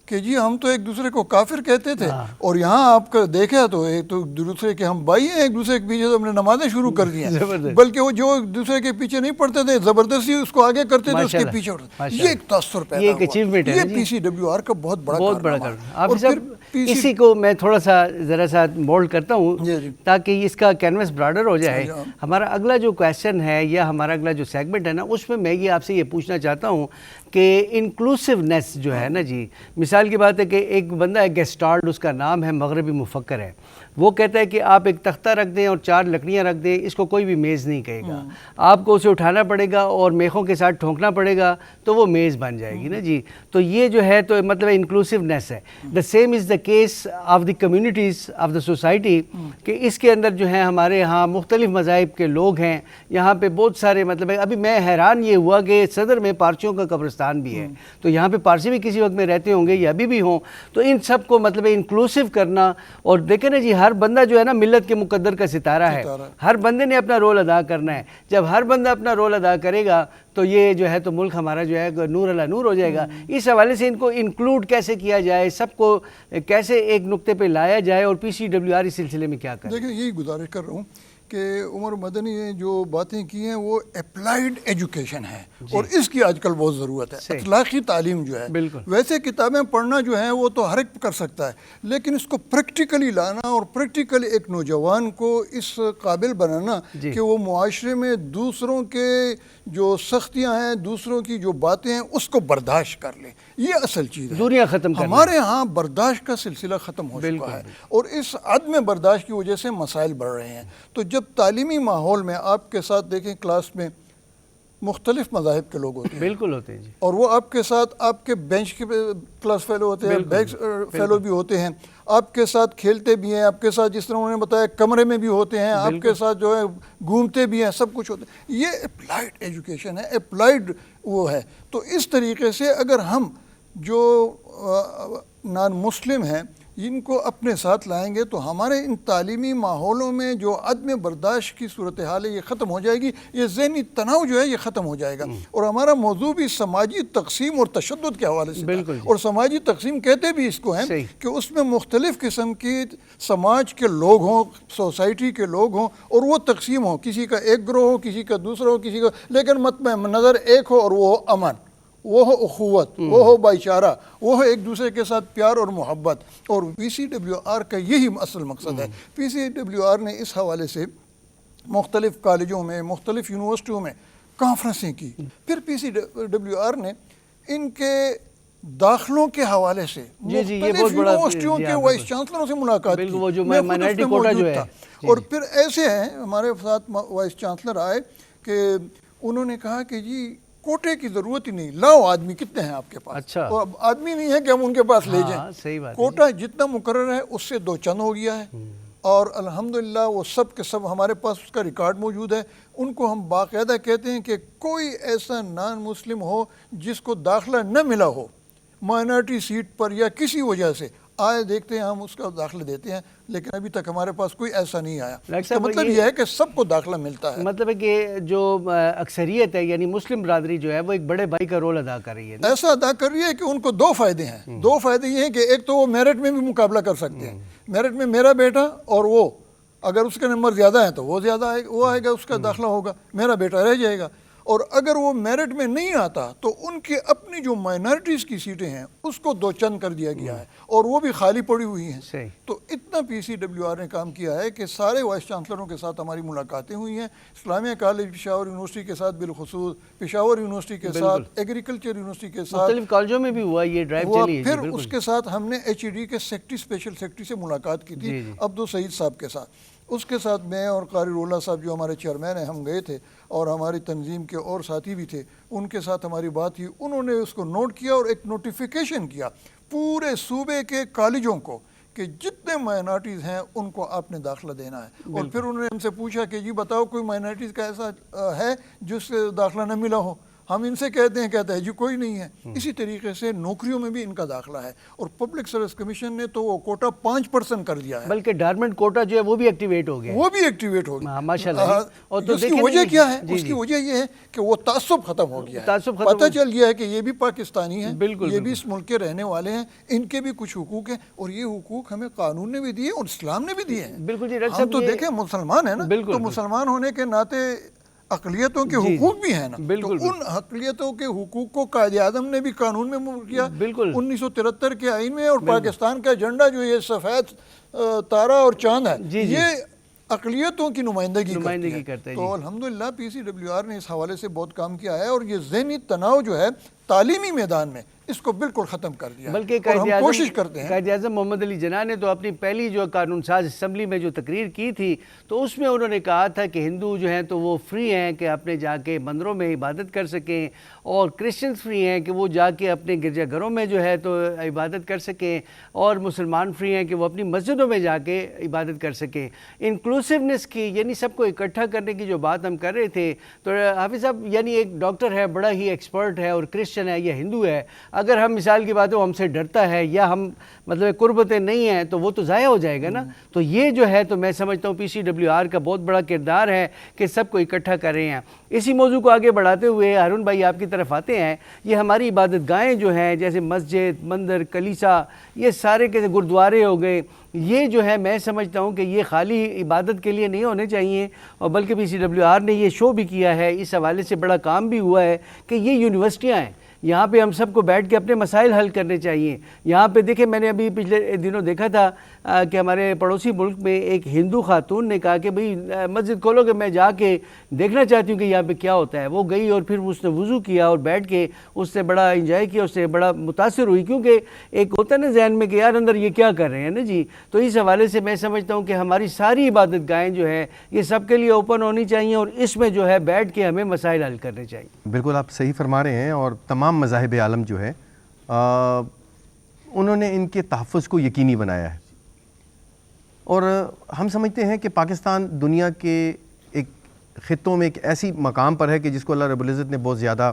کہ جی ہم تو ایک دوسرے کو کافر کہتے تھے, اور یہاں آپ کا دیکھا تو ایک تو دوسرے کے ہم بھائی ہیں, ایک دوسرے کے پیچھے تو ہم نے نمازیں شروع کر دی ہیں, بلکہ وہ جو ایک دوسرے کے پیچھے نہیں پڑھتے تھے زبردستی اس کو آگے کرتے تھے, اس کے پیچھے اٹھتے. یہ ایک تاثر پیدا ہوا, یہ ایک اچیومنٹ ہے, یہ PCWR کا بہت بڑا کارنامہ ہے. آپ صاحب اسی کو میں تھوڑا سا ذرا سا مولڈ کرتا ہوں تاکہ اس کا کینوس براڈر ہو جائے. ہمارا اگلا جو کویسچن ہے یا ہمارا اگلا جو سیگمنٹ ہے نا, اس میں یہ آپ سے یہ پوچھنا چاہتا ہوں کہ انکلوسیونیس جو ہے نا جی, مثال کی بات ہے کہ ایک بندہ ہے گیسٹارڈ, اس کا نام ہے, مغربی مفکر ہے, وہ کہتا ہے کہ آپ ایک تختہ رکھ دیں اور 4 لکڑیاں رکھ دیں, اس کو کوئی بھی میز نہیں کہے گا, آپ کو اسے اٹھانا پڑے گا اور میخوں کے ساتھ ٹھونکنا پڑے گا تو وہ میز بن جائے گی نا جی. تو یہ جو ہے تو مطلب انکلوسیونیس ہے. The same is the case of the communities of the society, کہ اس کے اندر جو ہے ہمارے ہاں مختلف مذاہب کے لوگ ہیں, یہاں پہ بہت سارے مطلب ابھی میں حیران یہ ہوا کہ صدر میں پارسیوں کا قبرستان بھی ہے, تو یہاں پہ پارسی بھی کسی وقت میں رہتے ہوں گے یا ابھی بھی ہوں, تو ان سب کو مطلب انکلوسیو کرنا. اور دیکھیں نا جی, ہر بندہ جو ہے نا ملت کے مقدر کا ستارہ ہے, ہر بندے نے اپنا رول ادا کرنا ہے. جب ہر بندہ اپنا رول ادا کرے گا تو یہ جو ہے تو ملک ہمارا جو ہے نور علی نور ہو جائے گا. اس حوالے سے ان کو انکلوڈ کیسے کیا جائے, سب کو کیسے ایک نقطے پہ لایا جائے, اور PCWR اس سلسلے میں کیا کرے. دیکھیں یہی گزارش کر رہا ہوں کہ عمر مدنی نے جو باتیں کی ہیں وہ اپلائیڈ ایجوکیشن ہے, اور اس کی آج کل بہت ضرورت ہے. اخلاقی تعلیم جو ہے, ویسے کتابیں پڑھنا جو ہے وہ تو ہر ایک کر سکتا ہے, لیکن اس کو پریکٹیکلی لانا اور پریکٹیکلی ایک نوجوان کو اس قابل بنانا کہ وہ معاشرے میں دوسروں کے جو سختیاں ہیں, دوسروں کی جو باتیں ہیں, اس کو برداشت کر لے, یہ اصل چیز ہے. دوریاں ختم کرنا. ہمارے ہاں برداشت کا سلسلہ ختم ہو چکا ہے, اور اس عدم برداشت کی وجہ سے مسائل بڑھ رہے ہیں. تو جب تعلیمی ماحول میں آپ کے ساتھ دیکھیں کلاس میں مختلف مذاہب کے لوگ ہوتے ہیں, بالکل ہوتے ہیں جی, اور وہ آپ کے ساتھ آپ کے بینچ کے کلاس فیلو ہوتے ہیں, بیک فیلو بھی ہوتے ہیں, آپ کے ساتھ کھیلتے بھی ہیں, آپ کے ساتھ جس طرح انہوں نے بتایا کمرے میں بھی ہوتے ہیں, آپ کے ساتھ جو ہے گھومتے بھی ہیں, سب کچھ ہوتے ہیں. یہ اپلائیڈ ایجوکیشن ہے, اپلائیڈ وہ ہے. تو اس طریقے سے اگر ہم جو نان مسلم ہیں ان کو اپنے ساتھ لائیں گے تو ہمارے ان تعلیمی ماحولوں میں جو عدم برداشت کی صورتحال ہے یہ ختم ہو جائے گی, یہ ذہنی تناؤ جو ہے یہ ختم ہو جائے گا. اور ہمارا موضوع بھی سماجی تقسیم اور تشدد کے حوالے سے تھا, اور سماجی تقسیم کہتے بھی اس کو ہیں کہ اس میں مختلف قسم کی سماج کے لوگ ہوں, سوسائٹی کے لوگ ہوں, اور وہ تقسیم ہو, کسی کا ایک گروہ ہو, کسی کا دوسرا ہو, کسی کا, لیکن مطمع نظر ایک ہو, اور وہ ہو امن, وہ ہو اخوت, وہ ہو بھائی چارہ, وہ ہو ایک دوسرے کے ساتھ پیار اور محبت. اور PCWR کا یہی اصل مقصد ہے. PCWR نے اس حوالے سے مختلف کالجوں میں, مختلف یونیورسٹیوں میں کانفرنسیں کی. پھر PCWR نے ان کے داخلوں کے حوالے سے مختلف یونیورسٹیوں کے وائس چانسلروں سے ملاقات کی. میں خود اس میں موجود تھا. اور پھر ایسے ہیں ہمارے ساتھ وائس چانسلر آئے کہ انہوں نے کہا کہ جی کوٹے کی ضرورت ہی نہیں, لاؤ آدمی کتنے ہیں آپ کے پاس. اچھا, اور آدمی نہیں ہے کہ ہم ان کے پاس لے جائیں. کوٹا جتنا مقرر ہے اس سے 2 چند ہو گیا ہے, اور الحمدللہ وہ سب کے سب ہمارے پاس اس کا ریکارڈ موجود ہے. ان کو ہم باقاعدہ کہتے ہیں کہ کوئی ایسا نان مسلم ہو جس کو داخلہ نہ ملا ہو مائنارٹی سیٹ پر یا کسی وجہ سے, آئے دیکھتے ہیں ہم اس کا داخلہ دیتے ہیں, لیکن ابھی تک ہمارے پاس کوئی ایسا نہیں آیا. اس کا مطلب یہ ہے کہ سب کو داخلہ ملتا ہے. مطلب ہے کہ جو اکثریت ہے یعنی مسلم برادری جو ہے وہ ایک بڑے بھائی کا رول ادا کر رہی ہے. ایسا ادا کر رہی ہے کہ ان کو 2 فائدے ہیں. 2 فائدے یہ ہیں کہ ایک تو وہ میرٹ میں بھی مقابلہ کر سکتے ہیں. میرٹ میں میرا بیٹا اور وہ, اگر اس کے نمبر زیادہ ہیں تو وہ زیادہ آئے گا, اس کا داخلہ ہوگا, میرا بیٹا رہ جائے گا. اور اگر وہ میرٹ میں نہیں آتا تو ان کی اپنی جو مائنارٹیز کی سیٹیں ہیں اس کو 2 چند کر دیا گیا ہے, اور وہ بھی خالی پڑی ہوئی ہیں. تو اتنا PCWR نے کام کیا ہے کہ سارے وائس چانسلروں کے ساتھ ہماری ملاقاتیں ہوئی ہیں. اسلامیہ کالج پشاور یونیورسٹی کے ساتھ, بالخصوص پشاور یونیورسٹی کے ساتھ, ایگریکلچر یونیورسٹی کے ساتھ, مختلف کالجوں میں بھی ہوا یہ ڈرائیو چلی. پھر اس کے ساتھ ہم نے HED کے سیکٹری, اسپیشل سیکٹری سے ملاقات کی تھی, عبدو سعید صاحب کے ساتھ. اس کے ساتھ میں اور قاری رولہ صاحب جو ہمارے چیئرمین ہیں ہم گئے تھے, اور ہماری تنظیم کے اور ساتھی بھی تھے, ان کے ساتھ ہماری بات ہوئی. انہوں نے اس کو نوٹ کیا اور ایک نوٹیفیکیشن کیا پورے صوبے کے کالجوں کو کہ جتنے مائنارٹیز ہیں ان کو آپ نے داخلہ دینا ہے. اور پھر انہوں نے ہم سے پوچھا کہ جی بتاؤ کوئی مائنارٹیز کا ایسا ہے جس سے داخلہ نہ ملا ہو. ہم ان سے کہتے ہیں جی کوئی نہیں ہے. اسی طریقے سے نوکریوں میں بھی ان کا داخلہ ہے, اور پبلک سروس کمیشن نے تو وہ کوٹا 5% کر دیا ہے, بلکہ ڈارمنٹ کوٹا جو ہے وہ بھی ایکٹیویٹ ہو گیا, وہ بھی ایکٹیویٹ ہو گیا. ماشاءاللہ. اور تو اس کی وجہ کیا ہے؟ اس کی وجہ یہ ہے کہ وہ تعصب ختم ہو گیا ہے. پتہ چل گیا ہے کہ یہ بھی پاکستانی ہیں, یہ بھی اس ملک کے رہنے والے ہیں, ان کے بھی کچھ حقوق ہیں, اور یہ حقوق ہمیں قانون نے بھی دیے اور اسلام نے بھی دیے ہیں. بالکل جی. ہم تو دیکھیں مسلمان ہیں نا, تو مسلمان ہونے کے ناطے اقلیتوں کے حقوق بھی ہیں نا, تو ان اقلیتوں کے حقوق کو قائد اعظم نے بھی قانون میں مر کیا 1973 کے آئین میں. اور پاکستان کا جھنڈا جو یہ سفید تارا اور چاند ہے, یہ اقلیتوں کی نمائندگی کرتا ہے. تو الحمدللہ PCWR نے اس حوالے سے بہت کام کیا ہے, اور یہ ذہنی تناؤ جو ہے تعلیمی میدان میں اس کو بالکل ختم کر دیا. بلکہ کوشش کرتے ہیں. قائد اعظم محمد علی جناح نے تو اپنی پہلی جو قانون ساز اسمبلی میں جو تقریر کی تھی, تو اس میں انہوں نے کہا تھا کہ ہندو جو ہیں تو وہ فری ہیں کہ اپنے جا کے مندروں میں عبادت کر سکیں, اور کرسچنز فری ہیں کہ وہ جا کے اپنے گرجا گھروں میں جو ہے تو عبادت کر سکیں, اور مسلمان فری ہیں کہ وہ اپنی مسجدوں میں جا کے عبادت کر سکیں. انکلوسیونیس کی, یعنی سب کو اکٹھا کرنے کی جو بات ہم کر رہے تھے, تو حافظ صاحب یعنی ایک ڈاکٹر ہے, بڑا ہی ایکسپرٹ ہے, اور کرسچن ہے یا ہندو ہے, اگر ہم مثال کی بات ہو ہم سے ڈرتا ہے یا ہم مطلب قربتیں نہیں ہیں, تو وہ تو ضائع ہو جائے گا نا. تو یہ جو ہے تو میں سمجھتا ہوں PCWR کا بہت بڑا کردار ہے کہ سب کو اکٹھا کر رہے ہیں. اسی موضوع کو آگے بڑھاتے ہوئے ہارون بھائی آپ کی طرف آتے ہیں. یہ ہماری عبادت گاہیں جو ہیں جیسے مسجد, مندر, کلیسا, یہ سارے کے گردوارے ہو گئے, یہ جو ہے میں سمجھتا ہوں کہ یہ خالی عبادت کے لیے نہیں ہونے چاہیے, اور بلکہ PCWR نے یہ شو بھی کیا ہے, اس حوالے سے بڑا کام بھی ہوا ہے کہ یہ یونیورسٹیاں ہیں, یہاں پہ ہم سب کو بیٹھ کے اپنے مسائل حل کرنے چاہیے. یہاں پہ دیکھیں میں نے ابھی پچھلے دنوں دیکھا تھا کہ ہمارے پڑوسی ملک میں ایک ہندو خاتون نے کہا کہ بھئی مسجد کھولو کہ میں جا کے دیکھنا چاہتی ہوں کہ یہاں پہ کیا ہوتا ہے. وہ گئی اور پھر اس نے وضو کیا اور بیٹھ کے اس سے بڑا انجوائے کیا, اس سے بڑا متاثر ہوئی, کیونکہ ایک ہوتا ہے نا ذہن میں کہ یار اندر یہ کیا کر رہے ہیں نا جی. تو اس حوالے سے میں سمجھتا ہوں کہ ہماری ساری عبادت گاہیں جو ہے یہ سب کے لیے اوپن ہونی چاہیے, اور اس میں جو ہے بیٹھ کے ہمیں مسائل حل کرنے چاہیے. بالکل آپ صحیح فرما رہے ہیں, اور تمام مذاہب عالم جو ہے انہوں نے ان کے تحفظ کو یقینی بنایا ہے. اور ہم سمجھتے ہیں کہ پاکستان دنیا کے ایک خطوں میں ایک ایسی مقام پر ہے کہ جس کو اللہ رب العزت نے بہت زیادہ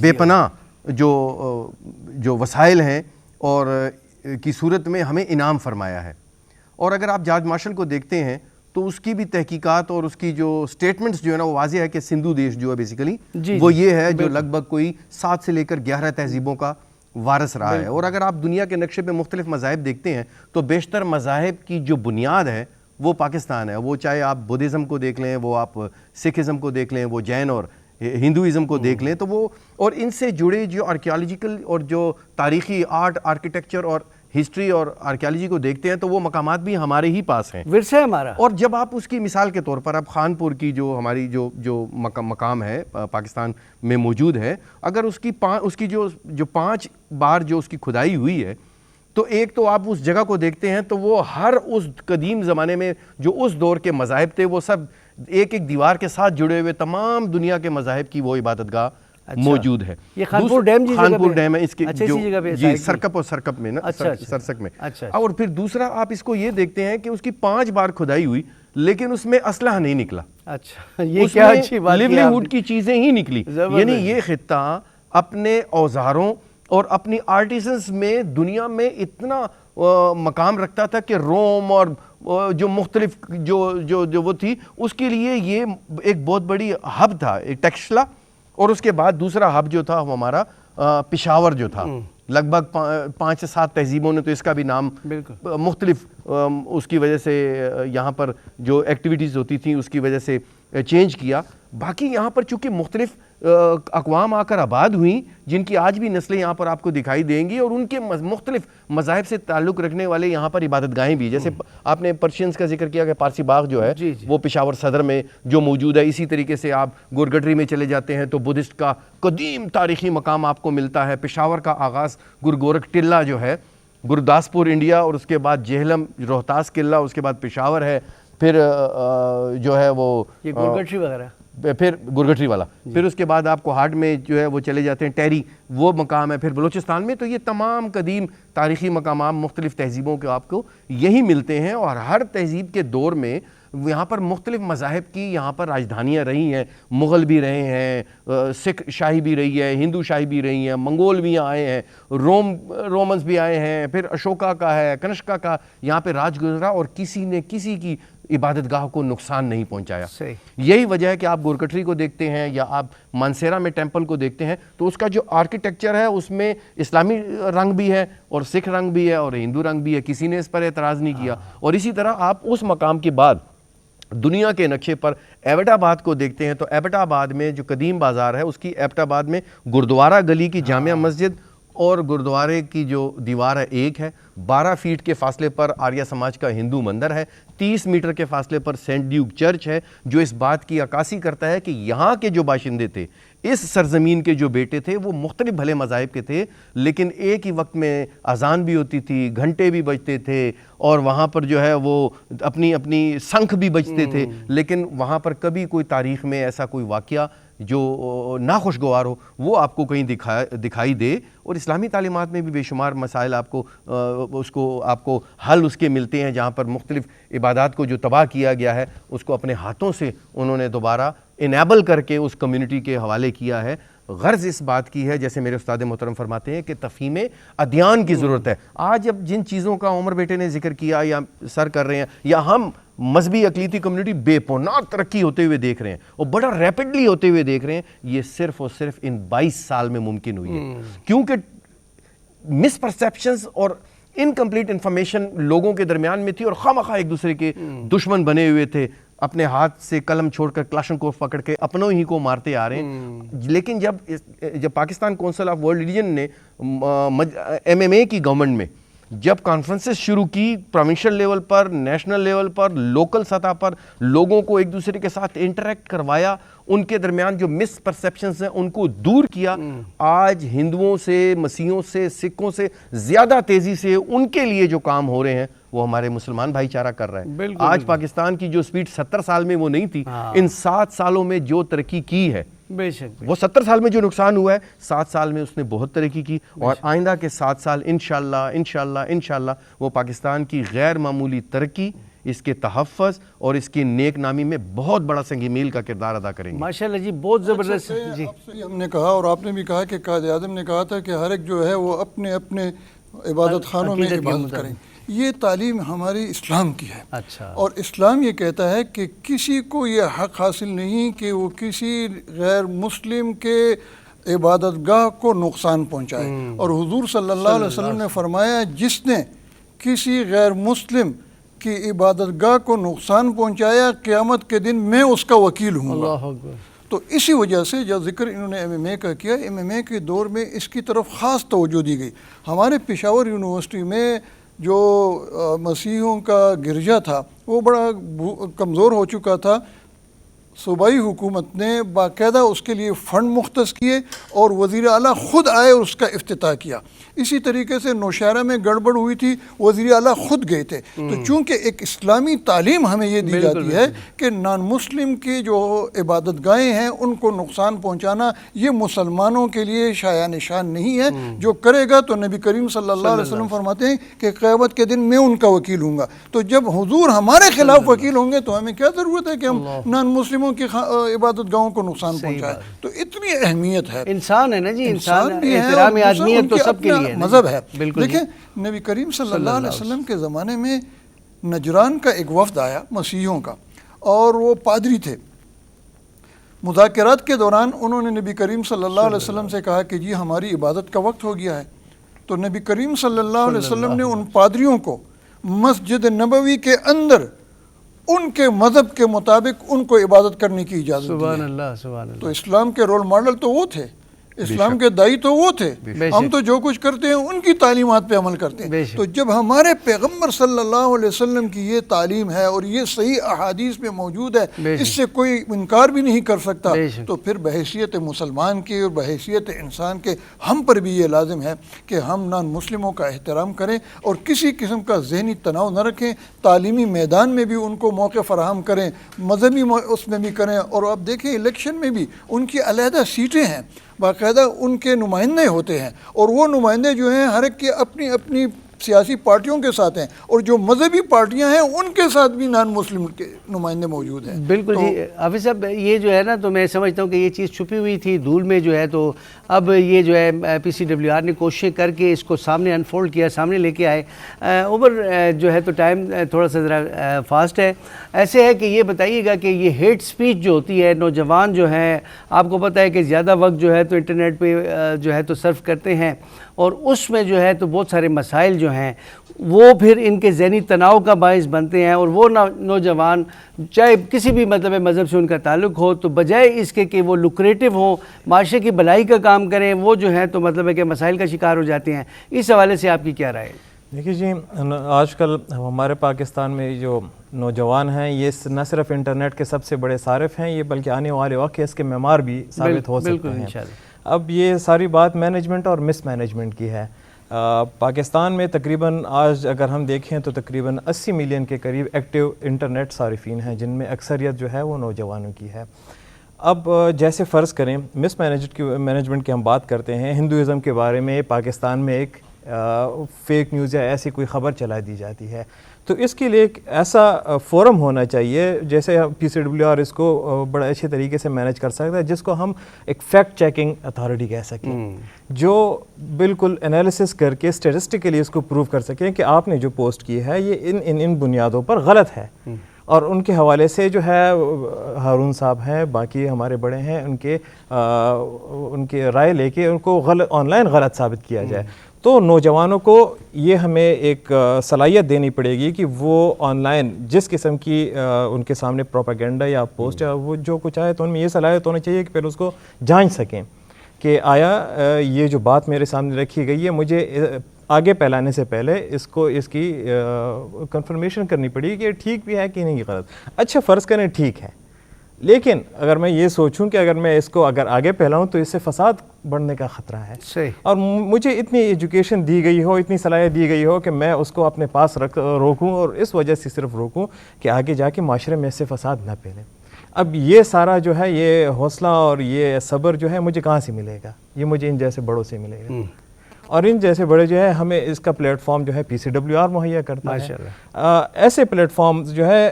بے پناہ جو وسائل ہیں اور کی صورت میں ہمیں انعام فرمایا ہے. اور اگر آپ جارج مارشل کو دیکھتے ہیں تو اس کی بھی تحقیقات اور اس کی جو سٹیٹمنٹس جو ہے نا وہ واضح ہے کہ سندھو دیش جو ہے بیسیکلی وہ یہ ہے جو لگ بھگ کوئی 7 سے لے کر 11 تہذیبوں کا وارث رہا ہے. اور اگر آپ دنیا کے نقشے پہ مختلف مذاہب دیکھتے ہیں تو بیشتر مذاہب کی جو بنیاد ہے وہ پاکستان ہے. وہ چاہے آپ بدھزم کو دیکھ لیں, وہ آپ سکھزم کو دیکھ لیں, وہ جین اور ہندوازم کو دیکھ لیں, تو وہ اور ان سے جڑے جو آرکیالوجیکل اور جو تاریخی آرٹ, آرکیٹیکچر اور ہسٹری اور آرکیالوجی کو دیکھتے ہیں تو وہ مقامات بھی ہمارے ہی پاس ہیں, ورثہ ہے ہمارا. اور جب آپ اس کی مثال کے طور پر اب خانپور کی جو ہماری جو مقام ہے پاکستان میں موجود ہے, اگر اس کی جو 5 بار جو اس کی کھدائی ہوئی ہے, تو ایک تو آپ اس جگہ کو دیکھتے ہیں تو وہ ہر اس قدیم زمانے میں جو اس دور کے مذاہب تھے وہ سب ایک ایک دیوار کے ساتھ جڑے ہوئے تمام دنیا کے مذاہب کی وہ عبادت گاہ موجود ہے. یہ خانپور ڈیم خانپور ڈیم ہے اس کے جی سرکپ اور سرکپ میں نا, سرسک میں. اور پھر دوسرا آپ اس کو یہ دیکھتے ہیں کہ اس کی 5 بار کھدائی ہوئی لیکن اس میں اسلحہ نہیں نکلا. اچھا, یہ کیا اچھی بات ہے, لیولیہوڈ کی چیزیں ہی نکلی. یعنی یہ خطہ اپنے اوزاروں اور اپنی آرٹیزنز میں دنیا میں اتنا مقام رکھتا تھا کہ روم اور جو مختلف جو وہ تھی اس کے لیے یہ ایک بہت بڑی ہب تھا, ایک ٹیکسلا. اور اس کے بعد دوسرا ہب جو تھا وہ ہمارا پشاور جو تھا. لگ بھگ 5 سے 7 تہذیبوں نے تو اس کا بھی نام مختلف اس کی وجہ سے یہاں پر جو ایکٹیویٹیز ہوتی تھیں اس کی وجہ سے چینج کیا. باقی یہاں پر چونکہ مختلف اقوام آ کر آباد ہوئیں جن کی آج بھی نسلیں یہاں پر آپ کو دکھائی دیں گی, اور ان کے مختلف مذاہب سے تعلق رکھنے والے یہاں پر عبادت گاہیں بھی, جیسے آپ نے پرشینز کا ذکر کیا کہ پارسی باغ جو ہے وہ پشاور صدر میں جو موجود ہے. اسی طریقے سے آپ گورگٹری میں چلے جاتے ہیں تو بدھسٹ کا قدیم تاریخی مقام آپ کو ملتا ہے. پشاور کا آغاز گرگورکھ ٹلہ جو ہے گرداسپور انڈیا, اور اس کے بعد جہلم روہتاس قلعہ, اس کے بعد پشاور ہے, پھر جو ہے وہ گورگٹری وغیرہ پھر گرگٹری والا، پھر اس کے بعد آپ کو ہارڈ میں جو ہے وہ چلے جاتے ہیں ٹیری، وہ مقام ہے، پھر بلوچستان میں. تو یہ تمام قدیم تاریخی مقامات مختلف تہذیبوں کے آپ کو یہی ملتے ہیں. اور ہر تہذیب کے دور میں یہاں پر مختلف مذاہب کی یہاں پر راجدھانیاں رہی ہیں. مغل بھی رہے ہیں، سکھ شاہی بھی رہی ہے، ہندو شاہی بھی رہی ہیں، منگول بھی آئے ہیں، رومنز بھی آئے ہیں، پھر اشوکا کا ہے، کنشکا کا یہاں پہ راج گزرا اور کسی نے کسی کی عبادت گاہ کو نقصان نہیں پہنچایا. یہی وجہ ہے کہ آپ گورکٹری کو دیکھتے ہیں یا آپ مانسیرا میں ٹیمپل کو دیکھتے ہیں تو اس کا جو آرکیٹیکچر ہے اس میں اسلامی رنگ بھی ہے اور سکھ رنگ بھی ہے اور ہندو رنگ بھی ہے، کسی نے اس پر اعتراض نہیں کیا. اور اسی طرح آپ اس مقام کے بعد دنیا کے نقشے پر ایبٹ آباد کو دیکھتے ہیں تو ایبٹ آباد میں جو قدیم بازار ہے اس کی ایبٹ آباد میں گردوارہ گلی کی جامع مسجد اور گردوارے کی جو دیوار ہے ایک ہے، 12 فیٹ کے فاصلے پر آریہ سماج کا ہندو مندر ہے، 30 میٹر کے فاصلے پر سینٹ ڈیوک چرچ ہے، جو اس بات کی عکاسی کرتا ہے کہ یہاں کے جو باشندے تھے، اس سرزمین کے جو بیٹے تھے، وہ مختلف بھلے مذاہب کے تھے لیکن ایک ہی وقت میں اذان بھی ہوتی تھی، گھنٹے بھی بجتے تھے اور وہاں پر جو ہے وہ اپنی اپنی سنکھ بھی بجتے تھے. لیکن وہاں پر کبھی کوئی تاریخ میں ایسا کوئی واقعہ جو ناخوشگوار ہو وہ آپ کو کہیں دکھائی دے. اور اسلامی تعلیمات میں بھی بے شمار مسائل آپ کو حل اس کے ملتے ہیں جہاں پر مختلف عبادات کو جو تباہ کیا گیا ہے اس کو اپنے ہاتھوں سے انہوں نے دوبارہ انیبل کر کے اس کمیونٹی کے حوالے کیا ہے. غرض اس بات کی ہے، جیسے میرے استاد محترم فرماتے ہیں، کہ تفہیم ادیان کی ضرورت ہے. آج اب جن چیزوں کا عمر بیٹے نے ذکر کیا یا سر کر رہے ہیں یا ہم مذہبی اقلیتی کمیونٹی بے پناہ ترقی ہوتے ہوئے دیکھ رہے ہیں اور بڑا ریپڈلی ہوتے ہوئے دیکھ رہے ہیں، یہ صرف اور صرف ان 22 سال میں ممکن ہوئی ہے. کیونکہ مس پرسیپشنز اور انکمپلیٹ انفارمیشن لوگوں کے درمیان میں تھی اور خواہ ایک دوسرے کے دشمن بنے ہوئے تھے، اپنے ہاتھ سے قلم چھوڑ کر کلاشنکوف پکڑ کے اپنوں ہی کو مارتے آ رہے ہیں. لیکن جب Pakistan council of world religion نے MMA کی گورنمنٹ میں جب کانفرنسز شروع کی پروونشل لیول پر، نیشنل لیول پر، لوکل سطح پر، لوگوں کو ایک دوسرے کے ساتھ انٹریکٹ کروایا، ان کے درمیان جو مس پرسیپشنز ہیں ان کو دور کیا، آج ہندوؤں سے، مسیحوں سے، سکھوں سے زیادہ تیزی سے ان کے لیے جو کام ہو رہے ہیں وہ ہمارے مسلمان بھائی چارہ کر رہے ہیں. آج پاکستان کی جو سپیڈ 70 سال میں وہ نہیں تھی، ان 7 سالوں میں جو ترقی کی ہے، بے شک وہ 70 سال میں جو نقصان ہوا ہے 7 سال میں اس نے بہت ترقی کی. اور آئندہ کے 7 سال انشاءاللہ وہ پاکستان کی غیر معمولی ترقی، اس کے تحفظ اور اس کی نیک نامی میں بہت بڑا سنگ میل کا کردار ادا کریں گے. ماشاءاللہ جی، بہت زبردست. جی آپ سے ہم نے کہا اور آپ نے بھی کہا کہ قائد اعظم نے کہا تھا کہ ہر ایک جو ہے وہ اپنے اپنے عبادت خانوں میں عبادت کریں. یہ تعلیم ہماری اسلام کی ہے. اچھا. اور اسلام یہ کہتا ہے کہ کسی کو یہ حق حاصل نہیں کہ وہ کسی غیر مسلم کے عبادت گاہ کو نقصان پہنچائے. اور حضور صلی اللہ علیہ وسلم نے فرمایا جس نے کسی غیر مسلم کی عبادت گاہ کو نقصان پہنچایا قیامت کے دن میں اس کا وکیل ہوں گا. اللہ اکبر. تو اسی وجہ سے جو ذکر انہوں نے MMA کا کیا، MMA کے دور میں اس کی طرف خاص توجہ دی گئی. ہمارے پشاور یونیورسٹی میں جو مسیحیوں کا گرجا تھا وہ بڑا کمزور ہو چکا تھا. صوبائی حکومت نے باقاعدہ اس کے لیے فنڈ مختص کیے اور وزیر اعلیٰ خود آئے اور اس کا افتتاح کیا. اسی طریقے سے نوشہرہ میں گڑبڑ ہوئی تھی، وزیر اعلیٰ خود گئے تھے. تو چونکہ ایک اسلامی تعلیم ہمیں یہ دی جاتی ہے کہ نان مسلم کی جو عبادت گاہیں ہیں ان کو نقصان پہنچانا یہ مسلمانوں کے لیے شایع نشان نہیں ہے. جو کرے گا تو نبی کریم صلی اللہ علیہ وسلم فرماتے ہیں کہ قیامت کے دن میں ان کا وکیل ہوں گا. تو جب حضور ہمارے خلاف وکیل ہوں گے تو ہمیں کیا ضرورت ہے کہ ہم نان مسلموں کی عبادت گاہوں کو نقصان پہنچائے. تو اتنی اہمیت ہے. انسان ہے نا جی، انسان بھی ہے، احترام آدمیت تو سب کے لیے مذہب ہے. بالکل. دیکھیں نبی کریم صلی اللہ علیہ وسلم کے زمانے میں نجران کا ایک وفد آیا مسیحیوں کا اور وہ پادری تھے. مذاکرات کے دوران انہوں نے نبی کریم صلی اللہ علیہ وسلم سے کہا کہ جی ہماری عبادت کا وقت ہو گیا ہے. تو نبی کریم صلی اللہ علیہ وسلم نے ان پادریوں کو مسجد نبوی کے اندر ان کے مذہب کے مطابق ان کو عبادت کرنے کی اجازت دی. سبحان اللہ، سبحان اللہ. تو اسلام کے رول ماڈل تو وہ تھے اسلام کے دائی تو وہ تھے، ہم تو جو کچھ کرتے ہیں ان کی تعلیمات پہ عمل کرتے ہیں. تو جب ہمارے پیغمبر صلی اللہ علیہ وسلم کی یہ تعلیم ہے اور یہ صحیح احادیث میں موجود ہے، اس سے کوئی انکار بھی نہیں کر سکتا، تو پھر بحیثیت مسلمان کے اور بحیثیت انسان کے ہم پر بھی یہ لازم ہے کہ ہم نان مسلموں کا احترام کریں اور کسی قسم کا ذہنی تناؤ نہ رکھیں. تعلیمی میدان میں بھی ان کو موقع فراہم کریں، مذہبی اس میں بھی کریں. اور آپ دیکھیں الیکشن میں بھی ان کی علیحدہ سیٹیں ہیں، باقاعدہ ان کے نمائندے ہوتے ہیں، اور وہ نمائندے جو ہیں ہر ایک کے اپنی اپنی سیاسی پارٹیوں کے ساتھ ہیں، اور جو مذہبی پارٹیاں ہیں ان کے ساتھ بھی نان مسلم کے نمائندے موجود ہیں. بالکل جی حافظ صاحب، یہ جو ہے نا تو میں سمجھتا ہوں کہ یہ چیز چھپی ہوئی تھی دھول میں جو ہے، تو اب یہ جو ہے پی سی ڈبلیو آر نے کوششیں کر کے اس کو سامنے انفولڈ کیا، سامنے لے کے آئے. اوور جو ہے تو ٹائم تھوڑا سا ذرا فاسٹ ہے. ایسے ہے کہ یہ بتائیے گا کہ یہ ہیٹ سپیچ جو ہوتی ہے، نوجوان جو ہیں آپ کو پتہ ہے کہ زیادہ وقت جو ہے تو انٹرنیٹ پہ جو ہے تو سرف کرتے ہیں، اور اس میں جو ہے تو بہت سارے مسائل جو ہیں وہ پھر ان کے ذہنی تناؤ کا باعث بنتے ہیں. اور وہ نوجوان چاہے کسی بھی مطلب مذہب سے ان کا تعلق ہو، تو بجائے اس کے کہ وہ لکریٹو ہوں، معاشرے کی بھلائی کا کام کریں، وہ جو ہے تو مطلب ہے کہ مسائل کا شکار ہو جاتے ہیں. اس حوالے سے آپ کی کیا رائے ہے؟ دیکھیے جی، آج کل ہمارے پاکستان میں جو نوجوان ہیں یہ نہ صرف انٹرنیٹ کے سب سے بڑے صارف ہیں، یہ بلکہ آنے والے وقت اس کے معمار بھی ثابت ہو سکتے ہیں. اب یہ ساری بات مینجمنٹ اور مس مینجمنٹ کی ہے. پاکستان میں تقریباً آج اگر ہم دیکھیں تو تقریباً 80 ملین کے قریب ایکٹیو انٹرنیٹ صارفین ہیں، جن میں اکثریت جو ہے وہ نوجوانوں کی ہے. اب جیسے فرض کریں مس مینجمنٹ کی ہم بات کرتے ہیں، ہندوازم کے بارے میں پاکستان میں ایک فیک نیوز یا ایسی کوئی خبر چلا دی جاتی ہے، تو اس کے لیے ایک ایسا فورم ہونا چاہیے، جیسے پی سی ڈبلیو آر اس کو بڑے اچھے طریقے سے مینج کر سکتا ہے، جس کو ہم ایک فیکٹ چیکنگ اتھارٹی کہہ سکیں، جو بالکل انالیسس کر کے اسٹیٹسٹیکلی اس کو پروو کر سکیں کہ آپ نے جو پوسٹ کی ہے یہ ان بنیادوں پر غلط ہے. اور ان کے حوالے سے جو ہے ہارون صاحب ہیں، باقی ہمارے بڑے ہیں، ان کے رائے لے کے ان کو آن لائن غلط ثابت کیا جائے. تو نوجوانوں کو یہ ہمیں ایک صلاحیت دینی پڑے گی کہ وہ آن لائن جس قسم کی ان کے سامنے پروپیگنڈا یا پوسٹ یا وہ جو کچھ آئے، تو ان میں یہ صلاحیت ہونی چاہیے کہ پھر اس کو جانچ سکیں کہ آیا یہ جو بات میرے سامنے رکھی گئی ہے، مجھے آگے پھیلانے سے پہلے اس کی کنفرمیشن کرنی پڑے گی کہ ٹھیک بھی ہے کہ نہیں غلط. اچھا فرض کریں ٹھیک ہے، لیکن اگر میں یہ سوچوں کہ اگر میں اس کو آگے پھیلاؤں تو اس سے فساد بڑھنے کا خطرہ ہے. صحیح. اور مجھے اتنی ایجوکیشن دی گئی ہو، اتنی صلاحیت دی گئی ہو کہ میں اس کو اپنے پاس روکوں، اور اس وجہ سے صرف روکوں کہ آگے جا کے معاشرے میں اس سے فساد نہ پھیلے. اب یہ سارا جو ہے یہ حوصلہ اور یہ صبر جو ہے مجھے کہاں سے ملے گا؟ یہ مجھے ان جیسے بڑوں سے ملے گا. اور ان جیسے بڑے جو ہے ہمیں اس کا پلیٹ فارم جو ہے پی سی ڈبلیو آر مہیا کرتا ہے. ایسے پلیٹ فارم جو ہے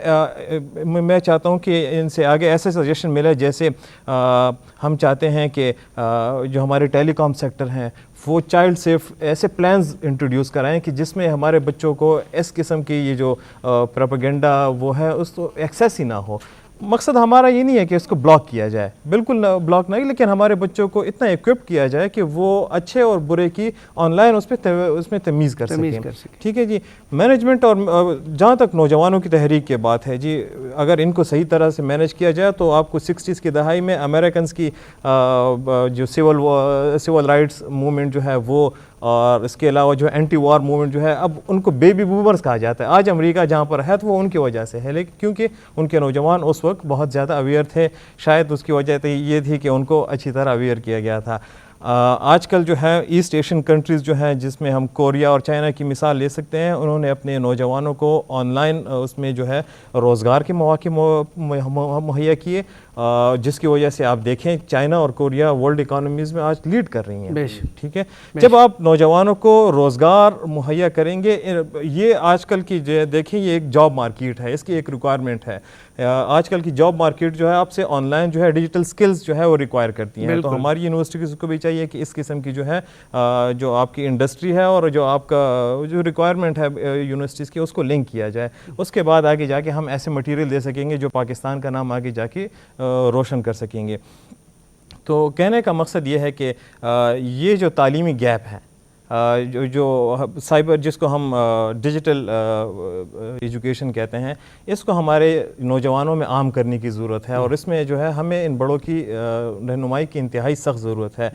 میں چاہتا ہوں کہ ان سے آگے ایسے سجیشن ملے، جیسے ہم چاہتے ہیں کہ جو ہمارے ٹیلی کام سیکٹر ہیں وہ چائلڈ سیف ایسے پلانز انٹروڈیوس کرائیں کہ جس میں ہمارے بچوں کو اس قسم کی یہ جو پروپیگنڈا وہ ہے اس کو ایکسیس ہی نہ ہو. مقصد ہمارا یہ نہیں ہے کہ اس کو بلاک کیا جائے، بالکل بلاک نہیں، لیکن ہمارے بچوں کو اتنا ایکوپ کیا جائے کہ وہ اچھے اور برے کی آن لائن اس میں تمیز کر سکیں. ٹھیک ہے جی. مینجمنٹ اور جہاں تک نوجوانوں کی تحریک کی بات ہے جی، اگر ان کو صحیح طرح سے مینج کیا جائے تو آپ کو 60s کی دہائی میں امریکنز کی جو سول رائٹس موومنٹ جو ہے وہ، اور اس کے علاوہ جو اینٹی وار موومنٹ جو ہے، اب ان کو بیبی بومرز کہا جاتا ہے. آج امریکہ جہاں پر ہے تو وہ ان کی وجہ سے ہے، لیکن کیونکہ ان کے نوجوان اس وقت بہت زیادہ اویئر تھے. شاید اس کی وجہ یہ تھی کہ ان کو اچھی طرح اویئر کیا گیا تھا. آج کل جو ہے ایسٹ ایشین کنٹریز جو ہیں، جس میں ہم کوریا اور چائنا کی مثال لے سکتے ہیں، انہوں نے اپنے نوجوانوں کو آن لائن اس میں جو ہے روزگار کے مواقع مہیا کیے، جس کی وجہ سے آپ دیکھیں چائنا اور کوریا ورلڈ اکانومیز میں آج لیڈ کر رہی ہیں. ٹھیک ہے. جب آپ نوجوانوں کو روزگار مہیا کریں گے، یہ آج کل کی جو دیکھیں یہ ایک جاب مارکیٹ ہے، اس کی ایک ریکوائرمنٹ ہے. آج کل کی جاب مارکیٹ جو ہے آپ سے آن لائن جو ہے ڈیجیٹل سکلز جو ہے وہ ریکوائر کرتی ہیں. تو ہماری یونیورسٹیز کو بھی چاہیے کہ اس قسم کی جو ہے جو آپ کی انڈسٹری ہے اور جو آپ کا جو ریکوائرمنٹ ہے یونیورسٹیز کی، اس کو لنک کیا جائے. اس کے بعد آگے جا کے ہم ایسے مٹیریل دے سکیں گے جو پاکستان کا نام آگے جا کے روشن کر سکیں گے. تو کہنے کا مقصد یہ ہے کہ یہ جو تعلیمی گیپ ہے، جو سائبر جس کو ہم ڈیجیٹل ایجوکیشن کہتے ہیں، اس کو ہمارے نوجوانوں میں عام کرنے کی ضرورت ہے، اور اس میں جو ہے ہمیں ان بڑوں کی رہنمائی کی انتہائی سخت ضرورت ہے۔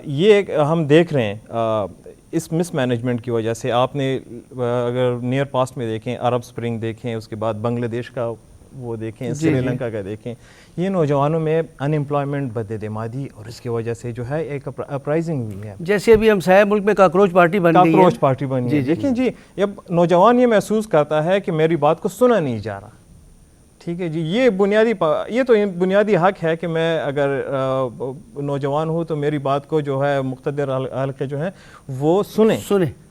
یہ ہم دیکھ رہے ہیں اس مس مینجمنٹ کی وجہ سے، آپ نے اگر نیئر پاسٹ میں دیکھیں، عرب سپرنگ دیکھیں، اس کے بعد بنگلہ دیش کا وہ دیکھیں، سری لنکا کا دیکھیں، یہ نوجوانوں میں ان امپلائمنٹ بدعمادی اور اس کی وجہ سے جو ہے ایک اپرائزنگ ہوئی ہے، جیسے ابھی ہم سایہ ملک میں کاکروچ پارٹی بن گئی ہے، کاکروچ پارٹی بنی ہے۔ دیکھیں جی، اب نوجوان یہ محسوس کرتا ہے کہ میری بات کو سنا نہیں جا رہا، ٹھیک ہے جی، یہ تو بنیادی حق ہے کہ میں اگر نوجوان ہوں تو میری بات کو جو ہے مقتدر حلقے جو ہیں وہ سنیں،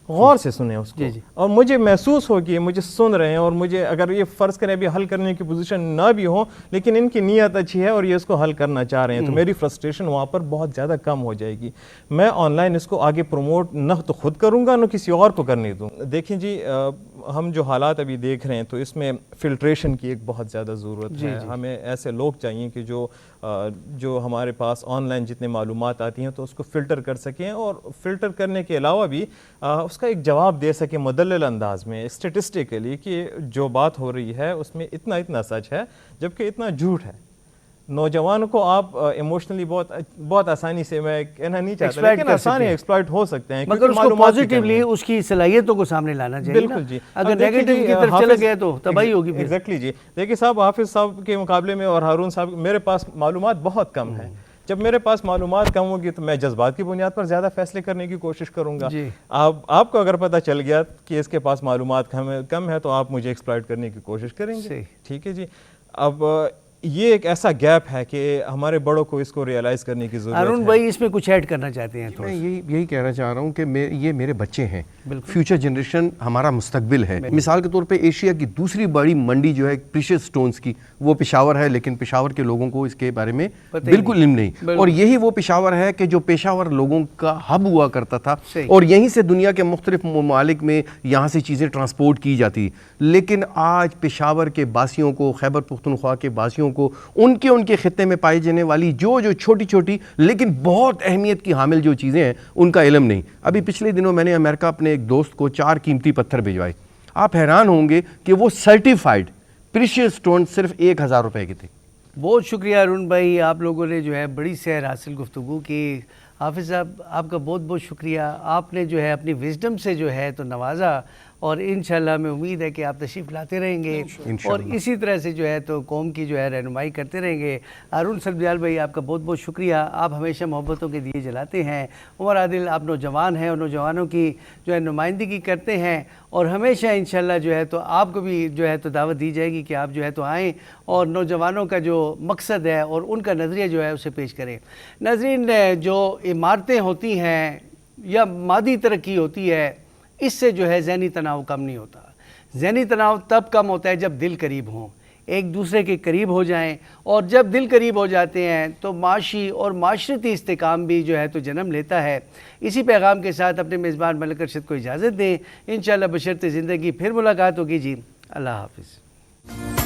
غور سے سنیں اس کو، اور مجھے محسوس ہو کہ مجھے سن رہے ہیں، اور مجھے اگر یہ فرض کریں ابھی حل کرنے کی پوزیشن نہ بھی ہو، لیکن ان کی نیت اچھی ہے اور یہ اس کو حل کرنا چاہ رہے ہیں، تو میری فرسٹریشن وہاں پر بہت زیادہ کم ہو جائے گی۔ میں آن لائن اس کو آگے پروموٹ نہ تو خود کروں گا، نہ کسی اور کو کرنے دوں۔ دیکھیں جی، ہم جو حالات ابھی دیکھ رہے ہیں تو اس میں فلٹریشن کی ایک بہت زیادہ ضرورت ہے۔ ہمیں ایسے لوگ چاہیے کہ جو ہمارے پاس آن لائن جتنے معلومات آتی ہیں تو اس کو فلٹر کر سکیں، اور فلٹر کرنے کے علاوہ بھی اس کا ایک جواب دے سکیں مدلل انداز میں، اسٹیٹسٹیکلی، کہ جو بات ہو رہی ہے اس میں اتنا سچ ہے جبکہ اتنا جھوٹ ہے۔ نوجوانوں کو آپ ایموشنلی بہت آسانی سے، میں کہنا نہیں چاہتا لیکن آسانی ایکسپلائٹ ہو سکتے ہیں، مگر اس کو پازیٹیولی اس کی صلاحیتوں کو سامنے لانا چاہیے۔ بالکل جی، اگر نیگیٹو کی طرف چلا گیا تو تباہی ہوگی۔ ایگزیکٹلی جی، دیکھیے صاحب، حافظ صاحب کے مقابلے میں اور ہارون صاحب، میرے پاس معلومات بہت کم ہیں۔ جب میرے پاس معلومات کم ہوگی تو میں جذبات کی بنیاد پر زیادہ فیصلے کرنے کی کوشش کروں گا۔ آپ کو اگر پتہ چل گیا کہ اس کے پاس معلومات کم ہے تو آپ مجھے ایکسپلائٹ کرنے کی کوشش کریں گے، ٹھیک ہے جی۔ اب یہ ایک ایسا گیپ ہے کہ ہمارے بڑوں کو اس کو ریئلائز کرنے کی ضرورت ہے۔ ارون بھائی اس میں کچھ ایڈ کرنا چاہتے ہیں؟ میں یہی کہنا چاہ رہا ہوں کہ یہ میرے بچے ہیں، فیوچر جنریشن ہمارا مستقبل ہے۔ مثال کے طور پہ ایشیا کی دوسری بڑی منڈی جو ہے پریشیس سٹونز کی، وہ پشاور ہے، لیکن پشاور کے لوگوں کو اس کے بارے میں بالکل علم نہیں، اور یہی وہ پشاور ہے کہ جو پشاور لوگوں کا ہب ہوا کرتا تھا، اور یہیں سے دنیا کے مختلف ممالک میں یہاں سے چیزیں ٹرانسپورٹ کی جاتی۔ لیکن آج پشاور کے باسیوں کو، خیبر پختونخوا کے باسیوں کو، ان کے خطے میں پائی جانے والی جو چھوٹی چھوٹی لیکن بہت اہمیت کی حامل جو چیزیں ہیں ان کا علم نہیں۔ ابھی پچھلے دنوں میں نے امریکہ اپنے ایک دوست کو 4 قیمتی پتھر بھیجوائے۔ آپ حیران ہوں گے کہ وہ سرٹیفائڈ پریشیس سٹون صرف 1000 روپے کے تھے۔ بہت شکریہ ارون بھائی، آپ لوگوں نے جو ہے بڑی سیر حاصل گفتگو کی۔ حافظ صاحب، آپ کا بہت بہت شکریہ، آپ نے جو ہے اپنی وزڈم سے جو ہے تو نوازا، اور انشاءاللہ میں امید ہے کہ آپ تشریف لاتے رہیں گے اور اسی طرح سے جو ہے تو قوم کی جو ہے رہنمائی کرتے رہیں گے۔ ہارون سربزیال بھائی، آپ کا بہت بہت شکریہ، آپ ہمیشہ محبتوں کے دیے جلاتے ہیں۔ عمر عادل، آپ نوجوان ہیں اور نوجوانوں کی جو ہے نمائندگی کرتے ہیں، اور ہمیشہ انشاءاللہ جو ہے تو آپ کو بھی جو ہے تو دعوت دی جائے گی کہ آپ جو ہے تو آئیں اور نوجوانوں کا جو مقصد ہے اور ان کا نظریہ جو ہے اسے پیش کریں۔ ناظرین، جو عمارتیں ہوتی ہیں یا مادی ترقی ہوتی ہے، اس سے جو ہے ذہنی تناؤ کم نہیں ہوتا۔ ذہنی تناؤ تب کم ہوتا ہے جب دل قریب ہوں، ایک دوسرے کے قریب ہو جائیں، اور جب دل قریب ہو جاتے ہیں تو معاشی اور معاشرتی استحکام بھی جو ہے تو جنم لیتا ہے۔ اسی پیغام کے ساتھ اپنے میزبان ملک ارشد کو اجازت دیں، انشاءاللہ بشرط زندگی پھر ملاقات ہوگی جی۔ اللہ حافظ۔